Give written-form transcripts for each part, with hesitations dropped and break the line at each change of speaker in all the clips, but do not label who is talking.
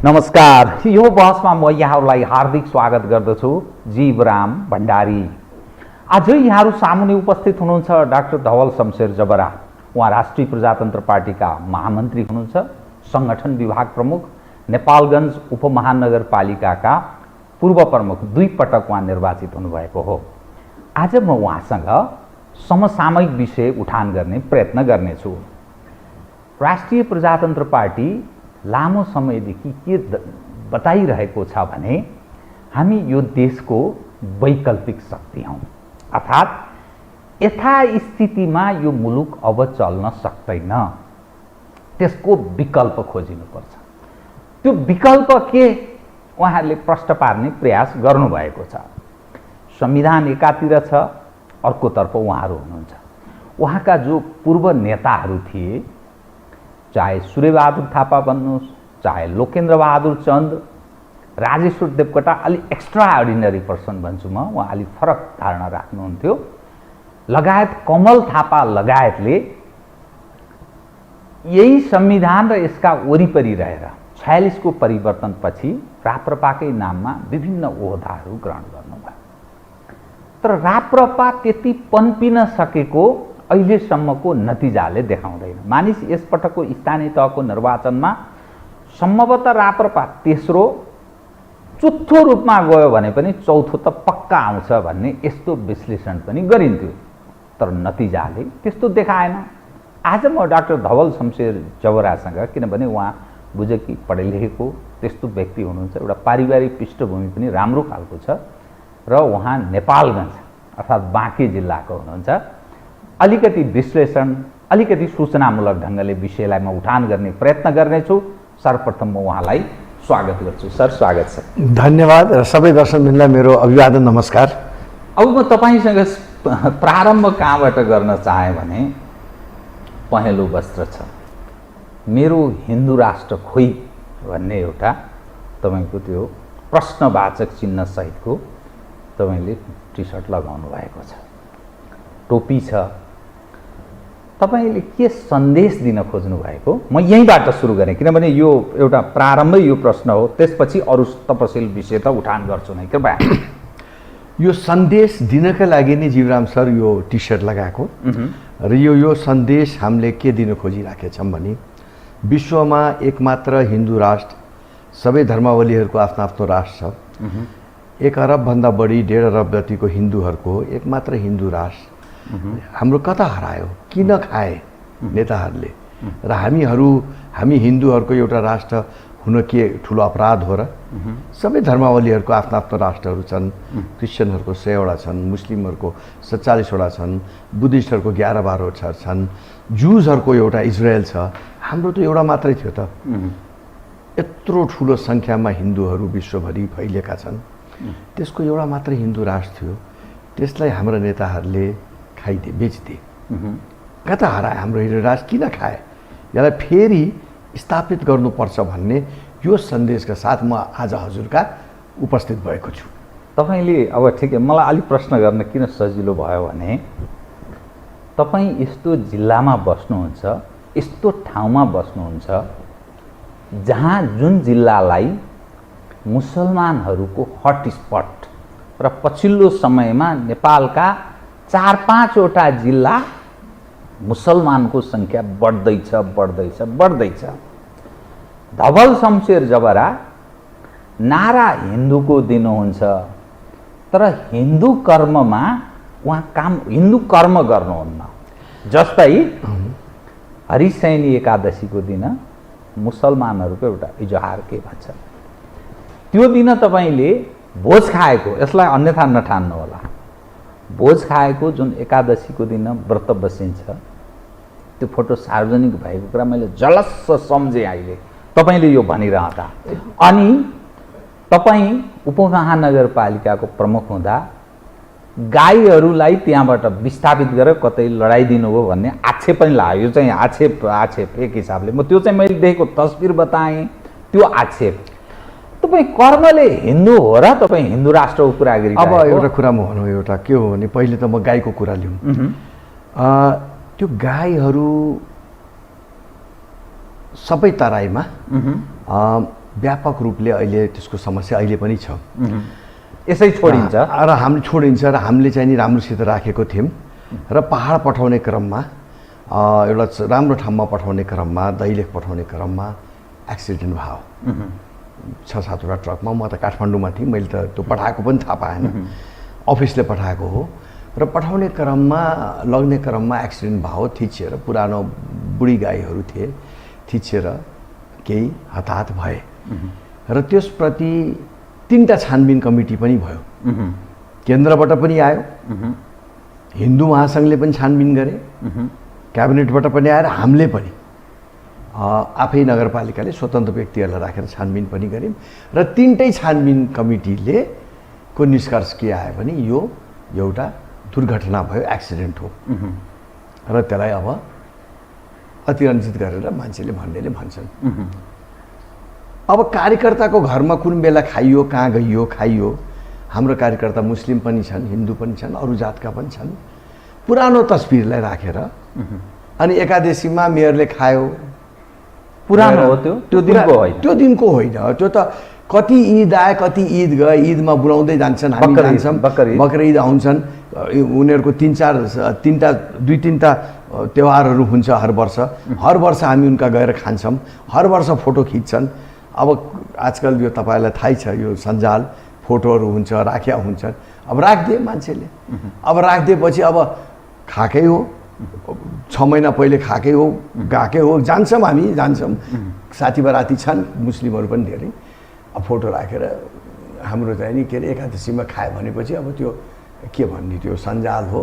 नमस्कार, यो बहसमा म यहाँहरूलाई हार्दिक स्वागत गर्दछु। जीवराम भण्डारी। आज यहाँहरू सामुने उपस्थित हुनुहुन्छ डाक्टर धवल शमशेर जबरा। उहाँ राष्ट्रिय प्रजातन्त्र पार्टीका महामन्त्री हुनुहुन्छ, संगठन विभाग प्रमुख, नेपालगञ्ज उपमहानगरपालिकाका पूर्व प्रमुख, 2 पटक उहाँ निर्वाचित हुनुभएको हो। आज म उहाँसँग समसामयिक विषय उठान गर्ने प्रयत्न गर्नेछु। राष्ट्रिय प्रजातन्त्र पार्टी लामो समयदेखि के बताइरहेको छ भने हामी यो देशको वैकल्पिक शक्ति हौं, अर्थात् यथास्थितिमा यो मुलुक अब चल्न सक्दैन, त्यसको विकल्प खोजिनुपर्छ। त्यो विकल्प के उहाँहरूले प्रश्न पार्ने प्रयास गर्नुभएको छ। संविधान एकातिर छ, अर्कोतर्फ उहाँहरू हुनुहुन्छ। उहाँका जो पूर्व नेताहरू थिए, चाहे सूर्यबहादुर थापा भन्नुहोस्, चाहे लोकेन्द्र बहादुर चन्द, राजेश्वर देवकोटा, अलि एक्स्ट्रा अर्डिनरी पर्सन भन्छु म, उहाँ अलि फरक धारणा राख्नुहुन्थ्यो, लगायत कमल थापा लगायतले यही संविधान र यसका वरिपरि रहेर 46 को परिवर्तनपछि राप्रपाकै नाममा विभिन्न ओहदाहरू ग्रहण गर्नुभयो। तर राप्रपा त्यति पन्पिन सकेको अहिलेसम्मको नतिजाले देखाउँदैन। मानिस यसपटकको स्थानीय तहको निर्वाचनमा सम्भवतः राप्रपा तेस्रो, चौथो रूपमा गयो भने पनि चौथो त पक्का आउँछ भन्ने यस्तो विश्लेषण पनि गरिन्थ्यो। तर नतिजाले त्यस्तो देखाएन। आज म डाक्टर धवल शमशेर जबरासँग, किनभने उहाँ बुझकी पढेलेखेको त्यस्तो व्यक्ति हुनुहुन्छ, एउटा पारिवारिक पृष्ठभूमि पनि राम्रो खालको छ र उहाँ नेपालगञ्ज अर्थात् बाँके जिल्लाको हुनुहुन्छ, अलिकति विश्लेषण, अलिकति सूचनामूलक ढङ्गले विषयलाई म उठान गर्ने प्रयत्न गर्नेछु। सर्वप्रथम म उहाँलाई स्वागत गर्छु। सर, स्वागत छ।
धन्यवाद र सबै दर्शकवृन्दलाई मेरो अभिवादन, नमस्कार।
अब म तपाईसँग प्रारम्भ कहाँबाट गर्न चाहे भने पहेँलो वस्त्र छ, मेरो हिन्दू राष्ट्र खोइ भन्ने एउटा तपाईको त्यो प्रश्नवाचक चिन्ह सहितको तपाईले टी सर्ट लगाउनु भएको छ, टोपी छ। तपाईले के सन्देश दिन खोज्नु भएको, म यहीँबाट सुरु गरेँ, किनभने यो एउटा प्रारम्भै यो प्रश्न हो, त्यसपछि अरू तपसिल विषय त उठान गर्छु नै। कृपया
यो सन्देश दिनका लागि नै जीवराम सर यो टी सर्ट लगाएको र यो सन्देश हामीले के दिन खोजिराखेछौँ भने विश्वमा एकमात्र हिन्दू राष्ट्र, सबै धर्मावलीहरूको आफ्नो आफ्नो राष्ट्र छ, 1 अरबभन्दा बढी 1.5 अरब जतिको हिन्दूहरूको एकमात्र हिन्दू राष्ट्र हाम्रो कता हरायो, किन खाए नेताहरूले, र हामी हिन्दूहरूको एउटा राष्ट्र हुन के ठुलो अपराध हो र? सबै धर्मावलीहरूको आफ्नो आफ्नो राष्ट्रहरू छन्। क्रिस्चियनहरूको 100 वटा छन्, मुस्लिमहरूको 47 वटा छन्, बुद्धिस्टहरूको 11-12 छन्, जुजहरूको एउटा इजरायल छ। हाम्रो त एउटा मात्रै थियो त। यत्रो ठुलो सङ्ख्यामा हिन्दूहरू विश्वभरि फैलिएका छन्, त्यसको एउटा मात्रै हिन्दू राष्ट्र थियो। त्यसलाई हाम्रा नेताहरूले खाइदिए, बेचिदिए। कता हराए हाम्रो हिन्दू राष्ट्र, किन खाए? यसलाई फेरि स्थापित गर्नुपर्छ भन्ने यो सन्देशका साथ म आज हजुरका उपस्थित भएको छु।
तपाईले अब ठिकै, मलाई अलिक प्रश्न गर्न किन सजिलो भयो भने तपाईँ यस्तो जिल्लामा बस्नुहुन्छ, यस्तो ठाउँमा बस्नुहुन्छ जहाँ जुन जिल्लालाई मुसलमानहरूको हटस्पट र पछिल्लो समयमा नेपालका 4-5 वटा जिल्ला मुसलमानको संख्या बढ्दैछ। धवल शमशेर जबरा नारा हिन्दूको दिनुहुन्छ, तर हिन्दू कर्ममा उहाँ हिन्दू कर्म गर्नुहुन्न। जस्तै हरिशयनी एकादशीको दिन मुसलमानहरूको एउटा इजहार के भन्छ, त्यो दिन तपाईले भोज खाएको, यसलाई अन्यथा नठान्नु होला, भोज खाएको जुन एकादशीको दिन व्रत बसिन्छ, त्यो फोटो सार्वजनिक भएको कुरा मैले जलस्स सम्झेँ अहिले तपाईले यो भनिरहँदा। अनि तपाईँ उपमहानगरपालिकाको प्रमुख हुँदा गाईहरूलाई त्यहाँबाट विस्थापित गरेर कतै लडाइदिनु हो भन्ने आक्षेप पनि लाग्यो। यो चाहिँ आक्षेप एक हिसाबले म त्यो चाहिँ मैले देखेको तस्बिर बताएँ, त्यो आक्षेप। तपाईँ कर्मले हिन्दू हो र तपाईँ हिन्दू राष्ट्रको कुरा गरिरहेको?
अब एउटा कुरा म भनौँ, एउटा के हो भने पहिले त म गाईको कुरा लिउँ। त्यो गाईहरू सबै तराईमा व्यापक रूपले अहिले त्यसको समस्या अहिले पनि छ।
यसै छोडिन्छ
र हामीले छोडिन्छ र हामीले चाहिँ नि राम्रोसित राखेको थियौँ र पहाड पठाउने क्रममा एउटा राम्रो ठाउँमा पठाउने क्रममा दैलेख पठाउने क्रममा एक्सिडेन्ट भयो। 6-7वटा ट्रकमा, म त काठमाडौँमा थिएँ, मैले त त्यो पठाएको पनि थाहा पाएन, अफिसले पठाएको हो र पठाउने क्रममा लग्ने क्रममा एक्सिडेन्ट भयो। थिचिएर पुरानो बुढी गाईहरू थिए, थिचिएर केही हताहत भए र त्यसप्रति 3टा छानबिन कमिटी पनि भयो। केन्द्रबाट पनि आयो, हिन्दू महासङ्घले पनि छानबिन गरे, क्याबिनेटबाट पनि आएर हामीले पनि आफै नगरपालिकाले स्वतन्त्र व्यक्तिहरूलाई राखेर छानबिन पनि गऱ्यौँ र 3टै छानबिन कमिटीले को निष्कर्ष के आयो भने यो एउटा दुर्घटना भयो, एक्सिडेन्ट हो र त्यसलाई अब अतिरञ्जित गरेर मान्छेले भन्नेले भन्छन्। अब कार्यकर्ताको घरमा कुन बेला खाइयो, कहाँ गइयो, खाइयो। हाम्रो कार्यकर्ता मुस्लिम पनि छन्, हिन्दू पनि छन्, अरू जातका पनि छन्। पुरानो तस्बिरलाई राखेर अनि एकादशीमा मेयरले खायो,
पुरानो हो त्यो दिनको होइन,
त्यो दिनको होइन। त्यो त कति ईद आए, कति ईद गए, ईदमा बुलाउँदै जान्छन्, हामी जान्छौँ, बकर ईद आउँछन्, उनीहरूको 2-3टा त्यौहारहरू हुन्छ हर वर्ष हामी उनका गएर खान्छौँ, हर वर्ष फोटो खिच्छन्। अब आजकल यो तपाईँलाई थाहै छ, यो सञ्जाल फोटोहरू हुन्छ, राख्या हुन्छन्। अब राखिदिए मान्छेले, अब राखिदिएपछि अब खाएकै हो, 6 महिना पहिले खाएकै हो, गएकै हो, जान्छौँ, हामी जान्छौँ, साथी बराती छन्, मुस्लिमहरू पनि धेरै। अब फोटो राखेर हाम्रो चाहिँ नि के अरे एकादशीमा खायो भनेपछि अब त्यो के भन्ने, त्यो सञ्जाल हो,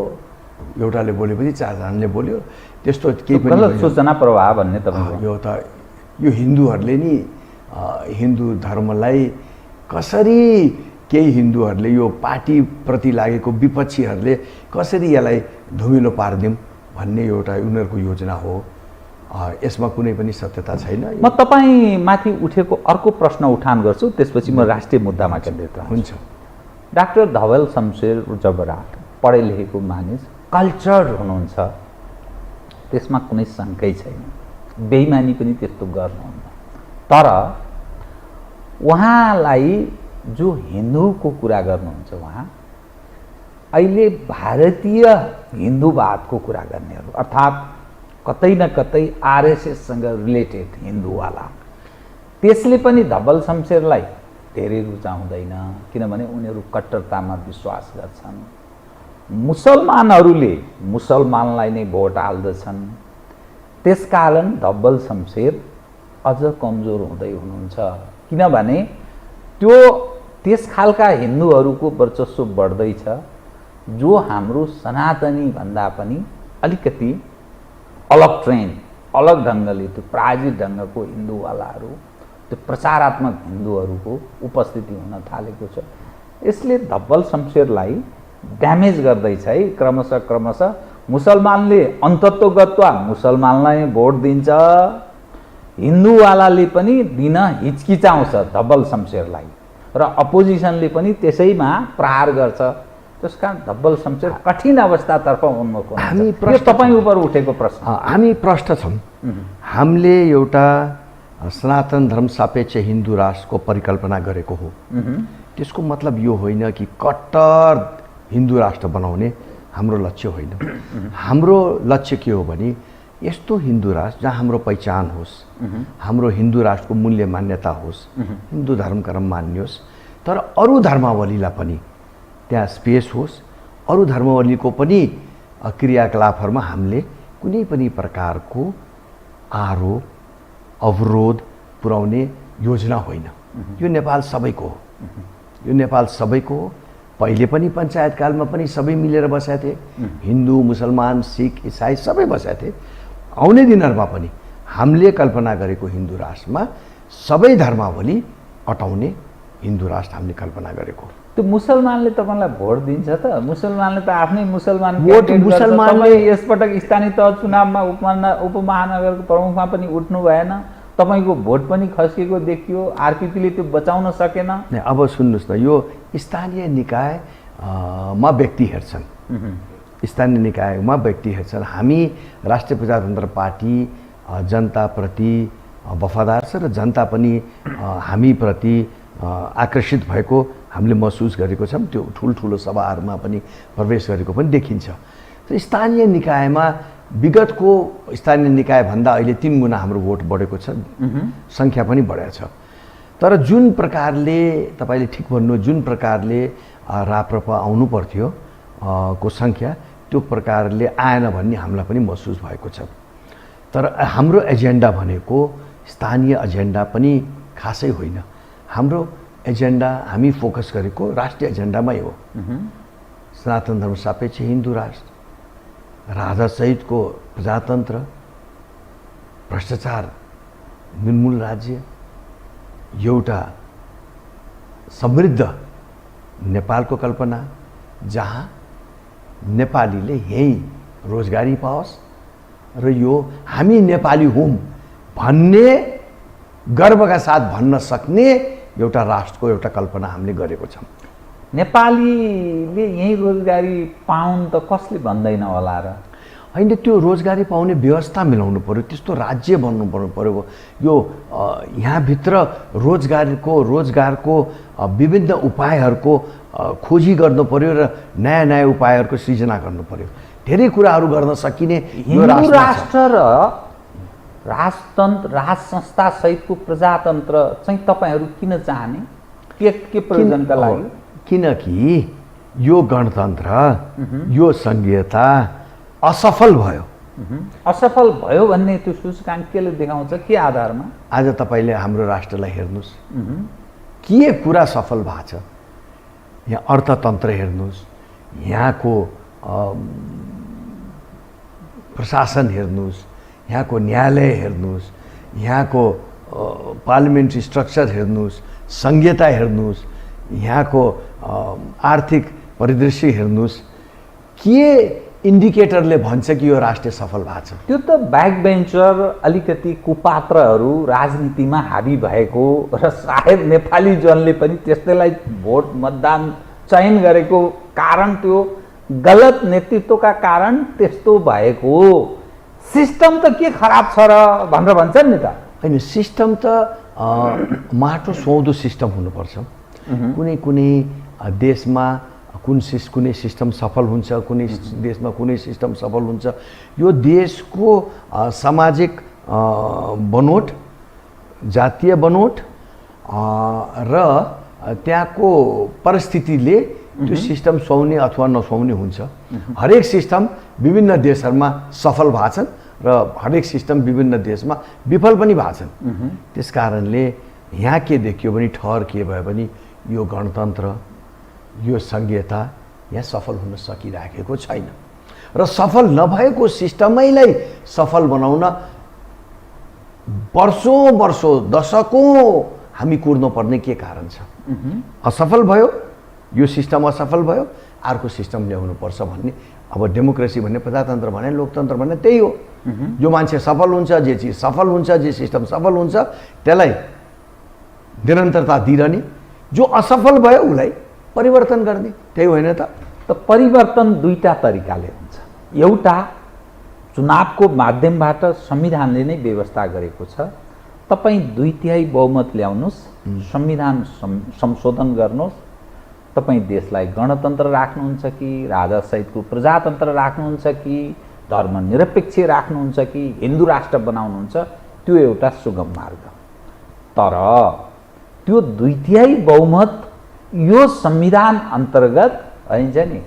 एउटाले बोलेपछि 4जनाले बोल्यो, त्यस्तो केही पनि
गलत सूचना प्रवाह भन्ने तपाईँ।
यो हिन्दूहरूले नि हिन्दू धर्मलाई कसरी, केही हिन्दूहरूले यो पार्टीप्रति लागेको विपक्षीहरूले कसरी यसलाई धुमिलो पारिदिउँ भन्ने एउटा उनीहरूको योजना हो। यसमा कुनै पनि सत्यता छैन।
म तपाईँ माथि उठेको अर्को प्रश्न उठान गर्छु, त्यसपछि म राष्ट्रिय मुद्दामा केन्द्रित
हुन्छ।
डाक्टर धवल शमशेर जबरा पढे लेखेको मानिस, कल्चर्ड हुनुहुन्छ, त्यसमा कुनै शङ्कै छैन, बेइमानी पनि त्यस्तो गर्नुहुन्न। तर उहाँलाई जो हिन्दूको कुरा गर्नुहुन्छ, उहाँ अहिले भारतीय हिन्दूवादको कुरा गर्नेहरू, अर्थात् कतै न कतै आरएसएससँग रिलेटेड हिन्दूवाला, त्यसले पनि धवल शमशेरलाई धेरै रुचाउँदैन, किनभने उनीहरू कट्टरतामा विश्वास गर्छन्। मुसलमानहरूले मुसलमानलाई नै भोट हाल्दछन्, त्यसकारण धवल शमशेर अझ कमजोर हुँदै हुनुहुन्छ, किनभने त्यस खालका हिन्दूहरूको वर्चस्व बढ्दैछ जो हाम्रो सनातनी भन्दा पनि अलिकति अलग ट्रेन, अलग ढङ्गले, त्यो प्रायोजित ढङ्गको हिन्दूवालाहरू, त्यो प्रचारात्मक हिन्दूहरूको उपस्थिति हुन थालेको छ। यसले धवल शमशेरलाई ड्यामेज गर्दैछ है। क्रमशः मुसलमानले अन्तत्वगत्वा मुसलमानलाई भोट दिन्छ, हिन्दूवालाले पनि दिन हिचकिचाउँछ धवल शमशेरलाई र अपोजिसनले पनि त्यसैमा प्रहार गर्छ। त्यसकारण धवल शमशेर कठिन अवस्थातर्फ उन्मुख हुनुहुन्छ।
हामी
तपाईँ उपर उठेको प्रश्न,
हामी प्रष्ट छौँ। हामीले एउटा सनातन धर्म सापेक्ष हिन्दू राष्ट्रको परिकल्पना गरेको हो। त्यसको मतलब यो होइन कि कट्टर हिन्दू राष्ट्र बनाउने हाम्रो लक्ष्य होइन। हाम्रो लक्ष्य के हो भने यस्तो हिन्दू राष्ट्र जहाँ हाम्रो पहिचान होस्, हाम्रो हिन्दू राष्ट्रको मूल्य मान्यता होस्, हिन्दू धर्म कर्म मानियोस्, तर अरू धर्मावलीलाई पनि त्यहाँ स्पेस होस्, अरू धर्मावलीको पनि क्रियाकलापहरूमा हामीले कुनै पनि प्रकारको आरोप अवरोध पुर्याउने योजना होइन। यो नेपाल सबैको हो, यो नेपाल सबैको हो। पहिले पनि पञ्चायतकालमा पनि सबै मिलेर बसेका थिए, हिन्दू मुसलमान सिख इसाई सबै बसेका थिए। आउने दिनहरूमा पनि हामीले कल्पना गरेको हिन्दू राष्ट्रमा सबै धर्मावली अटाउने हिन्दू राष्ट्र हामीले कल्पना गरेको।
त्यो मुसलमानले तपाईँलाई भोट दिन्छ त? मुसलमानले त आफ्नै मुसलमान
भोट मुसलमानले
यसपटक स्थानीय तह चुनावमा उपमहानगरको प्रमुखमा पनि उठ्नु भएन, तपाईँको भोट पनि खस्किएको देखियो, आरपीपीले त्यो बचाउन सकेन।
अब सुन्नुहोस् न, यो स्थानीय निकायमा व्यक्ति हेर्छन्, स्थानीय निकायमा व्यक्ति हेर्छन्। हामी राष्ट्रिय प्रजातन्त्र पार्टी जनताप्रति वफादार छ र जनता पनि हामीप्रति आकर्षित भएको हामीले महसुस गरेको छौँ। त्यो ठुल्ठुलो सभाहरूमा पनि प्रवेश गरेको पनि देखिन्छ। र स्थानीय निकायमा विगतको स्थानीय निकायभन्दा अहिले 3 गुणा हाम्रो भोट बढेको छ, सङ्ख्या पनि बढेको छ। तर जुन प्रकारले तपाईँले ठिक भन्नु, जुन प्रकारले राप्रपा आउनु पर्थ्यो को सङ्ख्या त्यो प्रकारले आएन भन्ने हामीलाई पनि महसुस भएको छ। तर हाम्रो एजेन्डा भनेको स्थानीय एजेन्डा पनि खासै होइन। हाम्रो एजेन्डा हामी फोकस गरेको राष्ट्रिय एजेन्डामै हो। सनातन धर्म सापेक्ष हिन्दू राष्ट्र, राजासहितको प्रजातन्त्र, भ्रष्टाचार निर्मूल राज्य, एउटा समृद्ध नेपालको कल्पना जहाँ नेपालीले यहीँ रोजगारी पाओस् र यो हामी नेपाली हौँ भन्ने गर्वका साथ भन्न सक्ने एउटा राष्ट्रको एउटा कल्पना हामीले गरेको छौँ।
नेपालीले यहीँ रोजगारी पाउन् त कसले भन्दैन होला र?
होइन, त्यो रोजगारी पाउने व्यवस्था मिलाउनु पर्यो, त्यस्तो राज्य बन्नु पर्यो। यो यहाँभित्र रोजगारको विभिन्न उपायहरूको खोजी गर्नु पर्यो र नयाँ नयाँ उपायहरूको सृजना गर्नु पर्यो। धेरै कुराहरू गर्न सकिने यो
राष्ट्र र राजतन्त्र, राज संस्था सहितको प्रजातन्त्र चाहिँ तपाईँहरू किन चाहने? के प्रयोजनका लागि?
किनकि यो गणतन्त्र, यो सङ्घीयता असफल भयो।
असफल भयो भन्ने त्यो सूचकाङ्क केले देखाउँछ? के आधारमा?
आज तपाईँले हाम्रो राष्ट्रलाई हेर्नुहोस्, के कुरा सफल भएको छ। यहाँ अर्थतन्त्र हेर्नुहोस्, यहाँको प्रशासन हेर्नुहोस्, यहाँको न्यायालय हेर्नुहोस्, यहाँको पार्लिमेन्ट्री स्ट्रक्चर हेर्नुहोस्, संहिता हेर्नुहोस्, यहाँको आर्थिक परिदृश्य हेर्नुहोस्। के इन्डिकेटरले भन्छ कि यो राष्ट्र सफल भएको छ?
त्यो त ब्याक बेन्चर, अलिकति कुपात्रहरू राजनीतिमा हाबी भएको र सायद नेपाली जनले पनि त्यस्तैलाई भोट मतदान चयन गरेको कारण, त्यो गलत नेतृत्वका कारण त्यस्तो भएको। सिस्टम त के खराब छ र भनेर भन्छन् नि त?
होइन, सिस्टम त माटो सुहाउँदो सिस्टम हुनुपर्छ। कुनै कुनै देशमा कुनै सिस्टम सफल हुन्छ, कुनै देशमा कुनै सिस्टम सफल हुन्छ। यो देशको सामाजिक बनोट, जातीय बनोट र त्यहाँको परिस्थितिले त्यो सिस्टम सुहाउने अथवा नसुहाउने हुन्छ। हरेक सिस्टम विभिन्न देशहरूमा सफल भएको छन् र हरेक सिस्टम विभिन्न देशमा विफल पनि भएको छन्। त्यस कारणले यहाँ के देखियो भने ठहर के भयो भने यो गणतन्त्र, यो संघीयता यहाँ सफल हुन सकिराखेको छैन र सफल नभएको सिस्टमैलाई सफल बनाउन वर्षौं दशकौं हामी कुर्नु पर्ने के कारण छ? असफल भयो, यो सिस्टम असफल भयो, अर्को सिस्टम ल्याउनु पर्छ भन्ने। अब डेमोक्रेसी भन्ने, प्रजातन्त्र भन्ने, लोकतन्त्र भन्ने त्यही हो। जो मान्छे सफल हुन्छ, जे चिज सफल हुन्छ, जे सिस्टम सफल हुन्छ त्यसलाई निरन्तरता दिइरहने, जो असफल भयो उसलाई परिवर्तन गर्ने, त्यही होइन त?
परिवर्तन दुईटा तरिकाले हुन्छ। एउटा चुनावको माध्यमबाट संविधानले नै व्यवस्था गरेको छ। तपाईँ 2/3 बहुमत ल्याउनुहोस्, संविधान संशोधन गर्नुहोस्, तपाईँ देशलाई गणतन्त्र राख्नुहुन्छ कि राजासहितको प्रजातन्त्र राख्नुहुन्छ कि धर्मनिरपेक्ष राख्नुहुन्छ कि हिन्दू राष्ट्र बनाउनुहुन्छ, त्यो एउटा सुगम मार्ग। तर त्यो 2/3 बहुमत यो संविधान अन्तर्गत हैन्छ नि,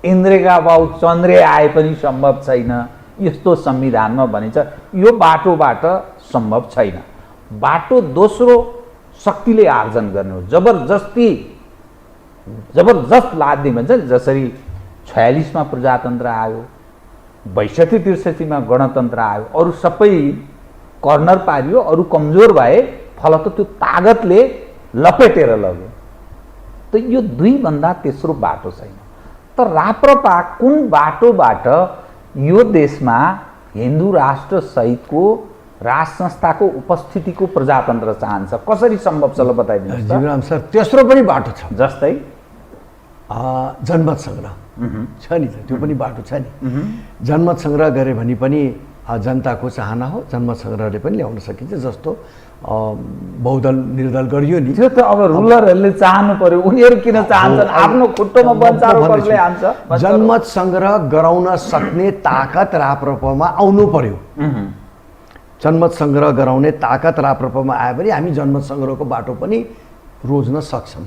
इन्द्रेका बाउ चन्द्रे आए पनि सम्भव छैन, यस्तो संविधानमा भनिन्छ। यो बाटोबाट सम्भव छैन। बाटो दोस्रो शक्तिले आर्जन गर्ने हो, जबरजस्त लाद्ने भन्छ। जसरी 46 मा प्रजातन्त्र आयो, 62-63 मा गणतन्त्र आयो, अरू सबै कर्नर पारियो, अरू कमजोर भए, फलत त्यो तागतले लपेटेर लग्यो। त यो दुईभन्दा तेस्रो बाटो छैन। त राप्रपा कुन बाटोबाट यो देशमा हिन्दू राष्ट्र सहितको राज संस्थाको उपस्थितिको प्रजातन्त्र चाहन्छ? कसरी सम्भव छ ल बताइदिनुहोस्।
जीवराम सर, तेस्रो पनि बाटो छ।
जस्तै
जनमत सङ्ग्रह छ नि त, त्यो पनि बाटो छ नि। जनमत सङ्ग्रह गरे भने पनि जनताको चाहना हो। जनमत सङ्ग्रहले पनि ल्याउन सकिन्छ, जस्तो बहुदल निर्दल गरियो नि।
त्यो त अब रुलरहरूले चाहनु पर्यो, उनीहरू किन चाहन्छन्? आफ्नो खुट्टोमा बन्चारो कसले हान्छ?
जनमत सङ्ग्रह गराउन सक्ने ताकत राप्रपामा आउनु पर्यो। जनमत सङ्ग्रह गराउने ताकत राप्रपामा आयो भने हामी जनमत सङ्ग्रहको बाटो पनि रोज्न सक्छौँ।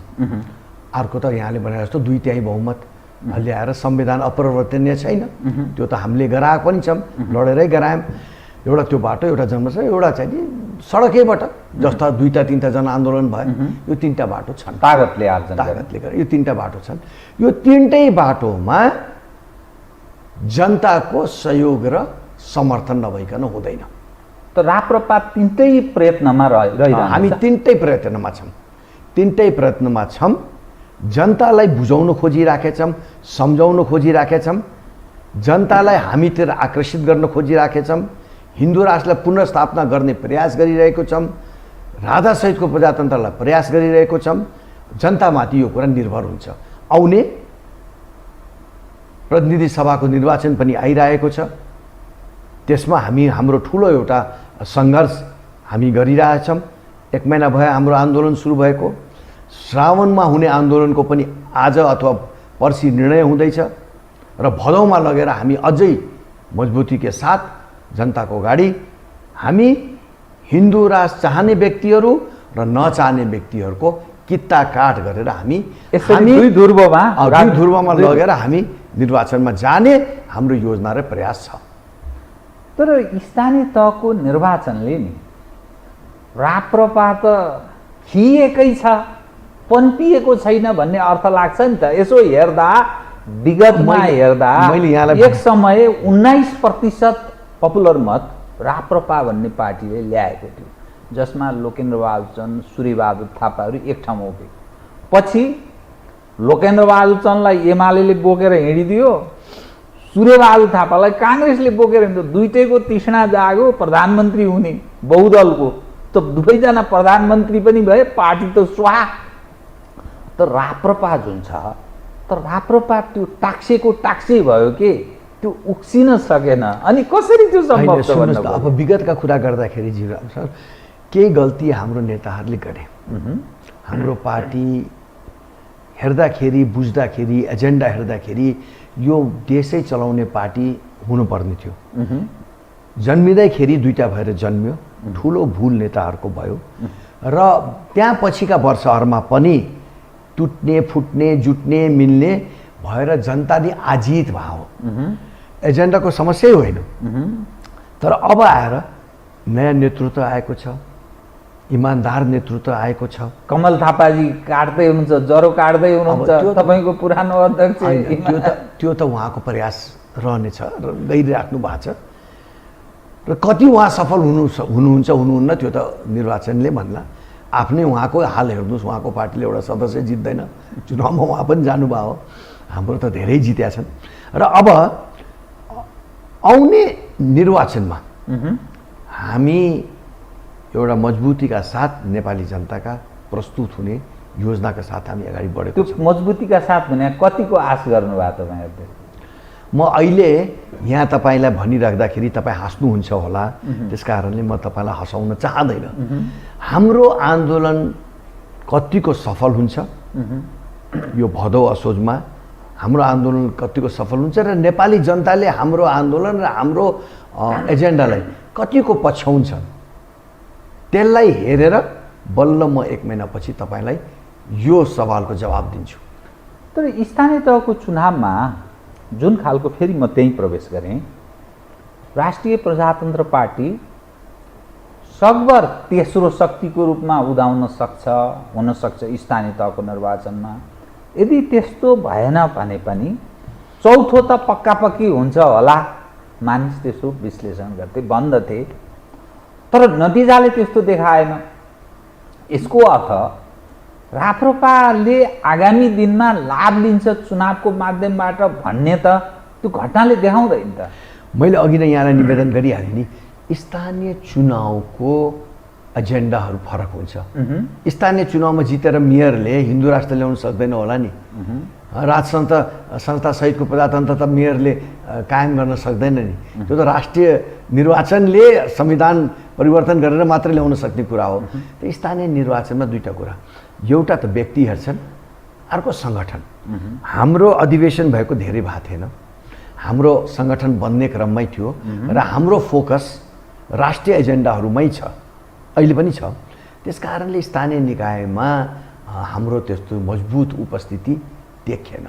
अर्को त यहाँले भने जस्तो 2/3 बहुमत ल्याएर संविधान अपरिवर्तनीय छैन, त्यो त हामीले गराएको पनि छौँ, लडेरै गरायौँ। एउटा त्यो बाटो, एउटा जनमत सङ्ग्रह, एउटा चाहिँ नि सडकैबाट जस्ता 2-3 जनआन्दोलन भयो, यो 3टा बाटो छन्।
तागतले आर्जन
तागतले गरे यो 3टा बाटो छन्। यो 3टै बाटोमा जनताको सहयोग र समर्थन नभइकन हुँदैन।
त राप्रपा 3टै प्रयत्नमा रहिरहन्छ।
हामी 3टै प्रयत्नमा छौँ, 3टै प्रयत्नमा छौँ। जनतालाई बुझाउन खोजिराखेछौँ, सम्झाउन खोजिराखेछौँ, जनतालाई हामीतिर आकर्षित गर्न खोजिराखेछौँ, हिन्दू राष्ट्रलाई पुनर्स्थापना गर्ने प्रयास गरिरहेको छौँ, राजासहितको प्रजातन्त्रलाई प्रयास गरिरहेको छौँ। जनतामाथि यो कुरा निर्भर हुन्छ। आउने प्रतिनिधि सभाको निर्वाचन पनि आइरहेको छ, त्यसमा हाम्रो ठुलो एउटा सङ्घर्ष हामी गरिरहेछौँ। 1 महिना भयो हाम्रो आन्दोलन सुरु भएको। श्रावणमा हुने आन्दोलनको पनि आज अथवा पर्सि निर्णय हुँदैछ र भदौमा लगेर हामी अझै मजबुतीका साथ जनताको अगाडि हामी हिन्दू राष्ट्र चाहने व्यक्तिहरू र नचाहने व्यक्तिहरूको कित्ता काट गरेर हामी
दुई ध्रुवमा
लगेर हामी निर्वाचनमा जाने हाम्रो योजना र प्रयास छ।
तर स्थानीय तहको निर्वाचनले नि राप्रपा त खिएकै छ, पन्पिएको छैन भन्ने अर्थ लाग्छ नि त। यसो हेर्दा विगतमा हेर्दा एक समय 19% पपुलर मत राप्रपा भन्ने पार्टीले ल्याएको थियो, जसमा लोकेन्द्रबहादुर चन्द, सूर्यबहादुर थापाहरू एक ठाउँमा उभिए। पछि लोकेन्द्रबहादुर चन्दलाई एमाले बोकेर हिँडिदियो, सूर्यबहादुर थापालाई काङ्ग्रेसले बोकेर हिँड्यो। दुईटैको तृष्णा जाग्यो प्रधानमन्त्री हुने बहुदलको, त दुवैजना प्रधानमन्त्री पनि भए, पार्टी त स्वाहा। त राप्रपा जुन छ, त राप्रपा त्यो टाक्सेको टाक्सै भयो के, त्यो उक्सिन सकेन। अनि कसरी त्यो सम्भव छ भन्नु?
अब विगतका कुरा गर्दाखेरि जीवराम सर, केही गल्ती हाम्रो नेताहरूले गरे। हाम्रो पार्टी हेर्दाखेरि, बुझ्दाखेरि, एजेन्डा हेर्दाखेरि यो देशै चलाउने पार्टी हुनुपर्ने थियो। जन्मिँदैखेरि 2टा भएर जन्मियो, ठुलो भुल नेताहरूको भयो र त्यहाँ पछिका वर्षहरूमा पनि टुट्ने, फुट्ने, जुट्ने, मिल्ने भएर जनताले आजित भयो। एजेन्डाको समस्या होइन। तर अब आएर नयाँ नेतृत्व आएको छ, इमान्दार नेतृत्व आएको छ।
कमल थापाजी काट्दै हुनुहुन्छ, जरो काट्दै हुनुहुन्छ, तपाईँको पुरानो अध्यक्ष।
त्यो त उहाँको प्रयास रहनेछ र गरिराख्नु भएको छ र कति उहाँ सफल हुनुहुन्न त्यो त निर्वाचनले भन्ला। आफ्नै उहाँको हाल हेर्नुहोस्, उहाँको पार्टीले एउटा सदस्य जित्दैन, चुनावमा उहाँ पनि जानुभयो, हाम्रो त धेरै जित्या छन्। र अब आउने निर्वाचनमा हामी एउटा मजबुतीका साथ नेपाली जनताका प्रस्तुत हुने योजनाका साथ हामी अगाडि बढेको छौँ।
त्यो मजबुतीका साथ भने कतिको आश गर्नुभयो तपाईँहरूले?
म अहिले यहाँ तपाईँलाई भनिराख्दाखेरि तपाईँ हाँस्नुहुन्छ होला, त्यस कारणले म तपाईँलाई हँसाउन चाहँदैन। हाम्रो आन्दोलन कतिको सफल हुन्छ यो भदौ असोजमा, हाम्रो आन्दोलन कतिको सफल हुन्छ र नेपाली जनताले हाम्रो आन्दोलन र हाम्रो एजेन्डालाई कतिको पछ्याउँछ, त्यसलाई हेरेर बल्ल म 1 महिनापछि तपाईँलाई यो सवालको जवाब दिन्छु।
तर स्थानीय तहको चुनावमा जुन खालको, फेरि म त्यहीँ प्रवेश गरेँ, राष्ट्रिय प्रजातन्त्र पार्टी सकभर तेस्रो शक्तिको रूपमा उदाउन सक्छ, हुनसक्छ स्थानीय तहको निर्वाचनमा। यदि त्यस्तो भएन भने पनि चौथो त पक्कापक्की हुन्छ होला, मानिस त्यसो विश्लेषण गर्थे, भन्दथे। तर नतिजाले त्यस्तो देखाएन। यसको अर्थ राप्रपाले आगामी दिनमा लाभ लिन्छ चुनावको माध्यमबाट भन्ने त त्यो घटनाले देखाउँदैन त।
मैले अघि नै यहाँलाई निवेदन गरिहालेँ नि, स्थानीय चुनावको एजेन्डाहरू फरक हुन्छ। स्थानीय चुनावमा जितेर मेयरले हिन्दू राष्ट्र ल्याउन सक्दैन होला नि, संस्था सहितको प्रजातन्त्र त मेयरले कायम गर्न सक्दैन नि। त्यो त राष्ट्रिय निर्वाचनले संविधान परिवर्तन गरेर मात्रै ल्याउन सक्ने कुरा हो। त्यो स्थानीय निर्वाचनमा दुईटा कुरा, एउटा त व्यक्तिहरू छन्, अर्को सङ्गठन। हाम्रो अधिवेशन भएको धेरै भएको थिएन, हाम्रो सङ्गठन बन्ने क्रममै थियो र हाम्रो फोकस राष्ट्रिय एजेन्डाहरूमै छ, अहिले पनि छ। त्यस कारणले स्थानीय निकायमा हाम्रो त्यस्तो मजबुत उपस्थिति देखिएन।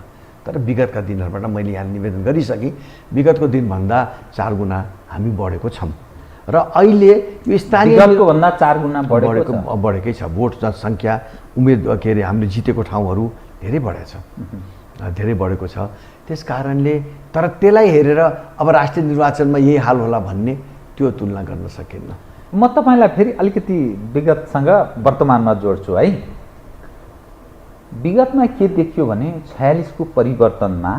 तर विगतका दिनहरूबाट मैले यहाँ निवेदन गरिसकेँ, विगतको दिनभन्दा 4 गुणा हामी बढेको छौँ र अहिले यो स्थानीय
विगतको भन्दा 4 गुणा
बढेकै छ। भोट जनसङ्ख्या के अरे हामीले जितेको ठाउँहरू धेरै बढेछ, धेरै बढेको छ। त्यस कारणले तर त्यसलाई हेरेर अब राष्ट्रिय निर्वाचनमा यही हाल होला भन्ने त्यो तुलना गर्न सकिन्न।
म तपाईँलाई फेरि अलिकति विगतसँग वर्तमानमा जोड्छु है। विगतमा के देखियो भने 46 को परिवर्तनमा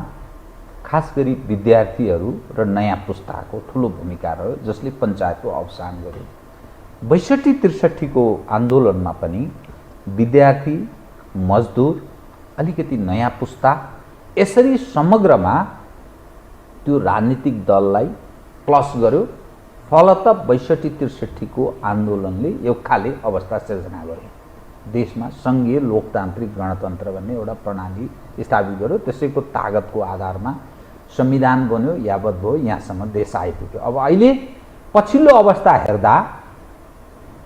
खास गरी विद्यार्थीहरू र नयाँ पुस्ताको ठुलो भूमिका रह्यो, जसले पञ्चायतको अवसान गर्यो। 62-63 को आन्दोलनमा पनि विद्यार्थी, मजदुर, अलिकति नयाँ पुस्ता, यसरी समग्रमा त्यो राजनीतिक दललाई प्लस गर्यो। फलत 62-63 को आन्दोलनले एक खाले अवस्था सिर्जना गर्यो। देशमा सङ्घीय लोकतान्त्रिक गणतन्त्र भन्ने एउटा प्रणाली स्थापित गर्यो। त्यसैको तागतको आधारमा संविधान बन्यो, यावत भयो, यहाँसम्म देश आइपुग्यो। अब अहिले पछिल्लो अवस्था हेर्दा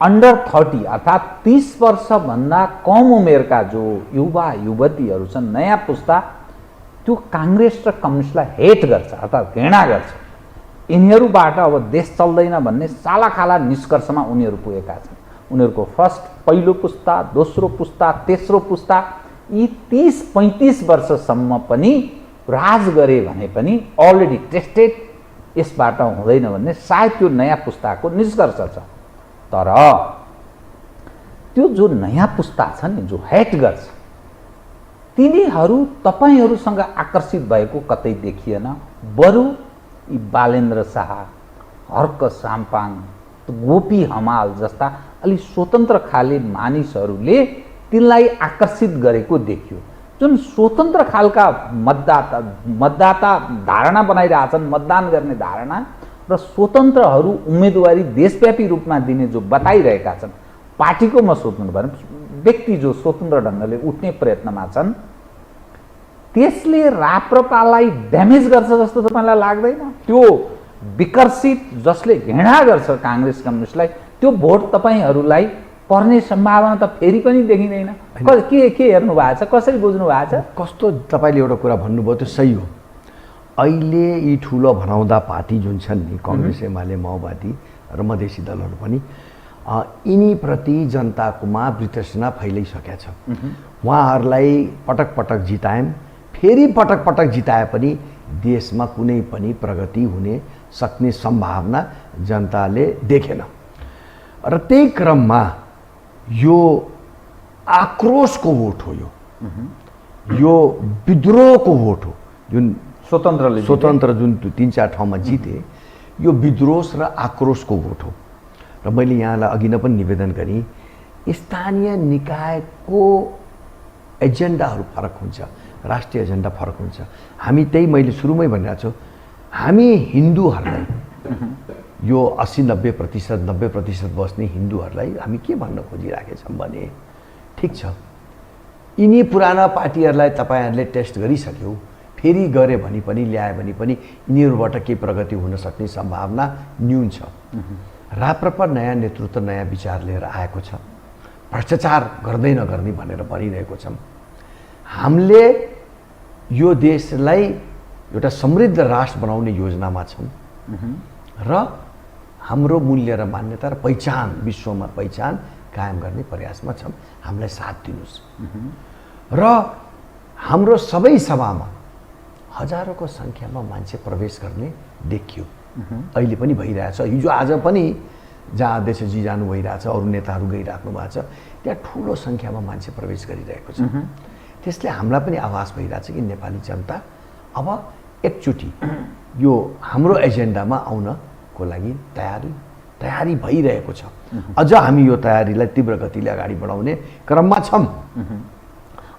अन्डर 30 अर्थात् 30 वर्षभन्दा कम उमेरका जो युवा युवतीहरू छन्, नयाँ पुस्ता, त्यो काङ्ग्रेस र कम्युनिस्टलाई हेट गर्छ अर्थात् घृणा गर्छ। यिनीहरूबाट अब देश चल्दैन भन्ने सालाखाला निष्कर्षमा उनीहरू पुगेका छन्। उनीहरूको पहिलो पुस्ता, दोस्रो पुस्ता, तेस्रो पुस्ता, यी 30-35 वर्षसम्म पनि राज गरे भने पनि अलरेडी टेस्टेड, यसबाट हुँदैन भन्ने सायद त्यो नयाँ पुस्ताको निष्कर्ष छ। तर त्यो जो नयाँ पुस्ता छ नि, जो हेट गर्छ, तिनीहरू तपाईँहरूसँग आकर्षित भएको कतै देखिएन। बरु यी बालेन्द्र शाह, हर्क साम्पाङ, गोपी हमाल जस्ता अलि स्वतन्त्र खाले मानिसहरूले तिनलाई आकर्षित गरेको देखियो। जुन स्वतन्त्र खालका मतदाता धारणा बनाइरहेछन्, मतदान गर्ने धारणा, र स्वतन्त्रहरू उम्मेदवारी देशव्यापी रूपमा दिने जो बताइरहेका छन्, पार्टीको म सोध्नु भने व्यक्ति जो स्वतन्त्र ढङ्गले उठ्ने प्रयत्नमा छन्, त्यसले राप्रपालाई ड्यामेज गर्छ जस्तो तपाईँलाई लाग्दैन? त्यो विकर्षित, जसले घृणा गर्छ काङ्ग्रेस कम्युनिस्टलाई, त्यो भोट तपाईँहरूलाई पर्ने सम्भावना त फेरि पनि देखिँदैन। के हेर्नु भएको छ, कसरी बुझ्नु भएको छ?
कस्तो तपाईँले एउटा कुरा भन्नुभयो त्यो सही हो। अहिले यी ठुलो भनाउँदा पार्टी जुन छन् नि, कङ्ग्रेस, एमाले, माओवादी र मधेसी दलहरू पनि, यिनीप्रति जनताकोमा वितृष्णा फैलिसकेको छ। उहाँहरूलाई पटक पटक जितायौँ, फेरि पटक पटक जिताए पनि देशमा कुनै पनि प्रगति हुने सक्ने सम्भावना जनताले देखेन। र त्यही क्रममा यो आक्रोशको भोट हो, यो विद्रोहको भोट हो। जुन स्वतन्त्र जुन 3-4 ठाउँमा जिते, यो विद्रोह र आक्रोशको भोट हो। र मैले यहाँलाई अघि नै पनि निवेदन गरेँ, स्थानीय निकायको एजेन्डाहरू फरक हुन्छ, राष्ट्रिय एजेन्डा फरक हुन्छ। हामी त्यही मैले सुरुमै भनिरहेको छु, हामी हिन्दूहरूलाई, यो 80-90%, 90% बस्ने हिन्दूहरूलाई हामी के भन्न खोजिराखेछौँ भने, ठिक छ, यिनी पुराना पार्टीहरूलाई तपाईँहरूले टेस्ट गरिसक्यौ, फेरि गरे भने पनि, ल्याए भने पनि यिनीहरूबाट केही प्रगति हुन सक्ने सम्भावना न्यून छ। राप्रपा नयाँ नेतृत्व, नयाँ विचार लिएर आएको छ, भ्रष्टाचार गर्दै नगर्ने भनेर भनिरहेको छौँ। हामीले यो देशलाई एउटा समृद्ध राष्ट्र बनाउने योजनामा छौँ र हाम्रो मूल्य र मान्यता र पहिचान, विश्वमा पहिचान कायम गर्ने प्रयासमा छौँ। हामीलाई साथ दिनुहोस्। र हाम्रो सबै सभामा हजारौँको सङ्ख्यामा मान्छे प्रवेश गर्ने देखियो, अहिले पनि भइरहेछ। हिजो आज पनि जहाँ अध्यक्षजी जानु भइरहेछ, अरू नेताहरू गइराख्नु भएको छ, त्यहाँ ठुलो सङ्ख्यामा मान्छे प्रवेश गरिरहेको छ। त्यसले हामीलाई पनि आभास भइरहेछ कि नेपाली जनता अब एकचोटि यो हाम्रो एजेन्डामा आउनको लागि तयारी भइरहेको छ। अझ हामी यो तयारीलाई तीव्र गतिले अगाडि बढाउने क्रममा छौँ।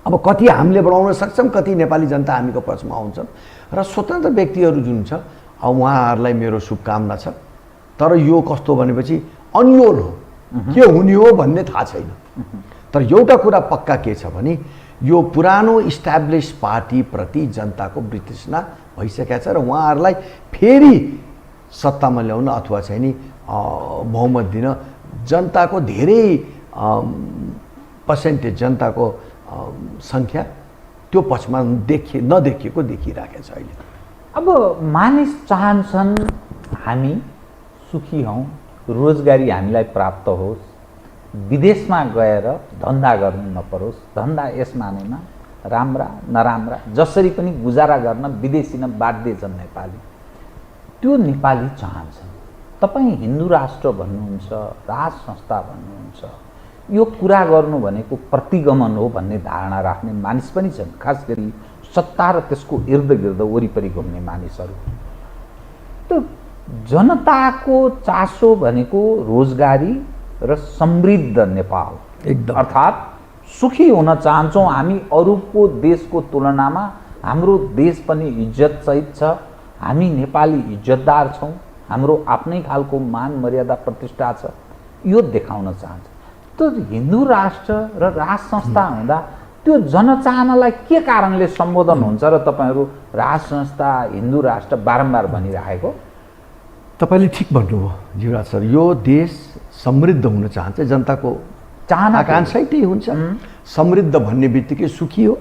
अब कति हामीले बढाउन सक्छौँ, कति नेपाली जनता हामीको पक्षमा आउँछन् र स्वतन्त्र व्यक्तिहरू जुन छ अब उहाँहरूलाई मेरो शुभकामना छ। तर यो कस्तो भनेपछि अन्योल हो, के हुने हो भन्ने थाहा छैन। तर एउटा कुरा पक्का के छ भने यो पुरानो इस्टाब्लिस पार्टीप्रति जनताको वितृष्णा भइसकेको छ र उहाँहरूलाई फेरि सत्तामा ल्याउन अथवा चाहिँ नि बहुमत दिन जनताको धेरै पर्सेन्टेज जनताको सङ्ख्या त्यो पक्षमा नदेखिएको देखिरहेको छ अहिले।
अब मानिस चाहन्छन् हामी सुखी हौँ, रोजगारी हामीलाई प्राप्त होस्, विदेशमा गएर धन्दा गर्नु नपरोस्, धन्दा यस मानेमा राम्रा नराम्रा जसरी पनि गुजारा गर्न विदेशी न बाध्य छन् नेपाली। त्यो नेपाली चाहन्छन्। तपाईँ हिन्दू राष्ट्र भन्नुहुन्छ, राज संस्था भन्नुहुन्छ, यो कुरा गर्नु भनेको प्रतिगमन हो भन्ने धारणा राख्ने मानिस पनि छन्, खास गरी सत्ता र त्यसको इर्दगिर्द वरिपरि घुम्ने मानिसहरू। त्यो जनताको चासो भनेको रोजगारी र समृद्ध नेपाल
एकदम,
अर्थात् सुखी हुन चाहन्छौँ हामी। अरूको देशको तुलनामा हाम्रो देश पनि इज्जतसहित छ, हामी नेपाली इज्जतदार छौँ, हाम्रो आफ्नै खालको मान मर्यादा प्रतिष्ठा छ, यो देखाउन चाहन्छ। त्यो हिन्दू राष्ट्र र राज संस्था हुँदा त्यो जनचाहनालाई के कारणले सम्बोधन हुन्छ र तपाईँहरू राज संस्था हिन्दू राष्ट्र बारम्बार भनिराखेको?
तपाईँले ठिक भन्नुभयो जीवराज सर। यो देश समृद्ध हुन चाहन्छ, जनताको
चाहना
आकाङ्क्षै त्यही हुन्छ। समृद्ध भन्ने बित्तिकै सुखी हो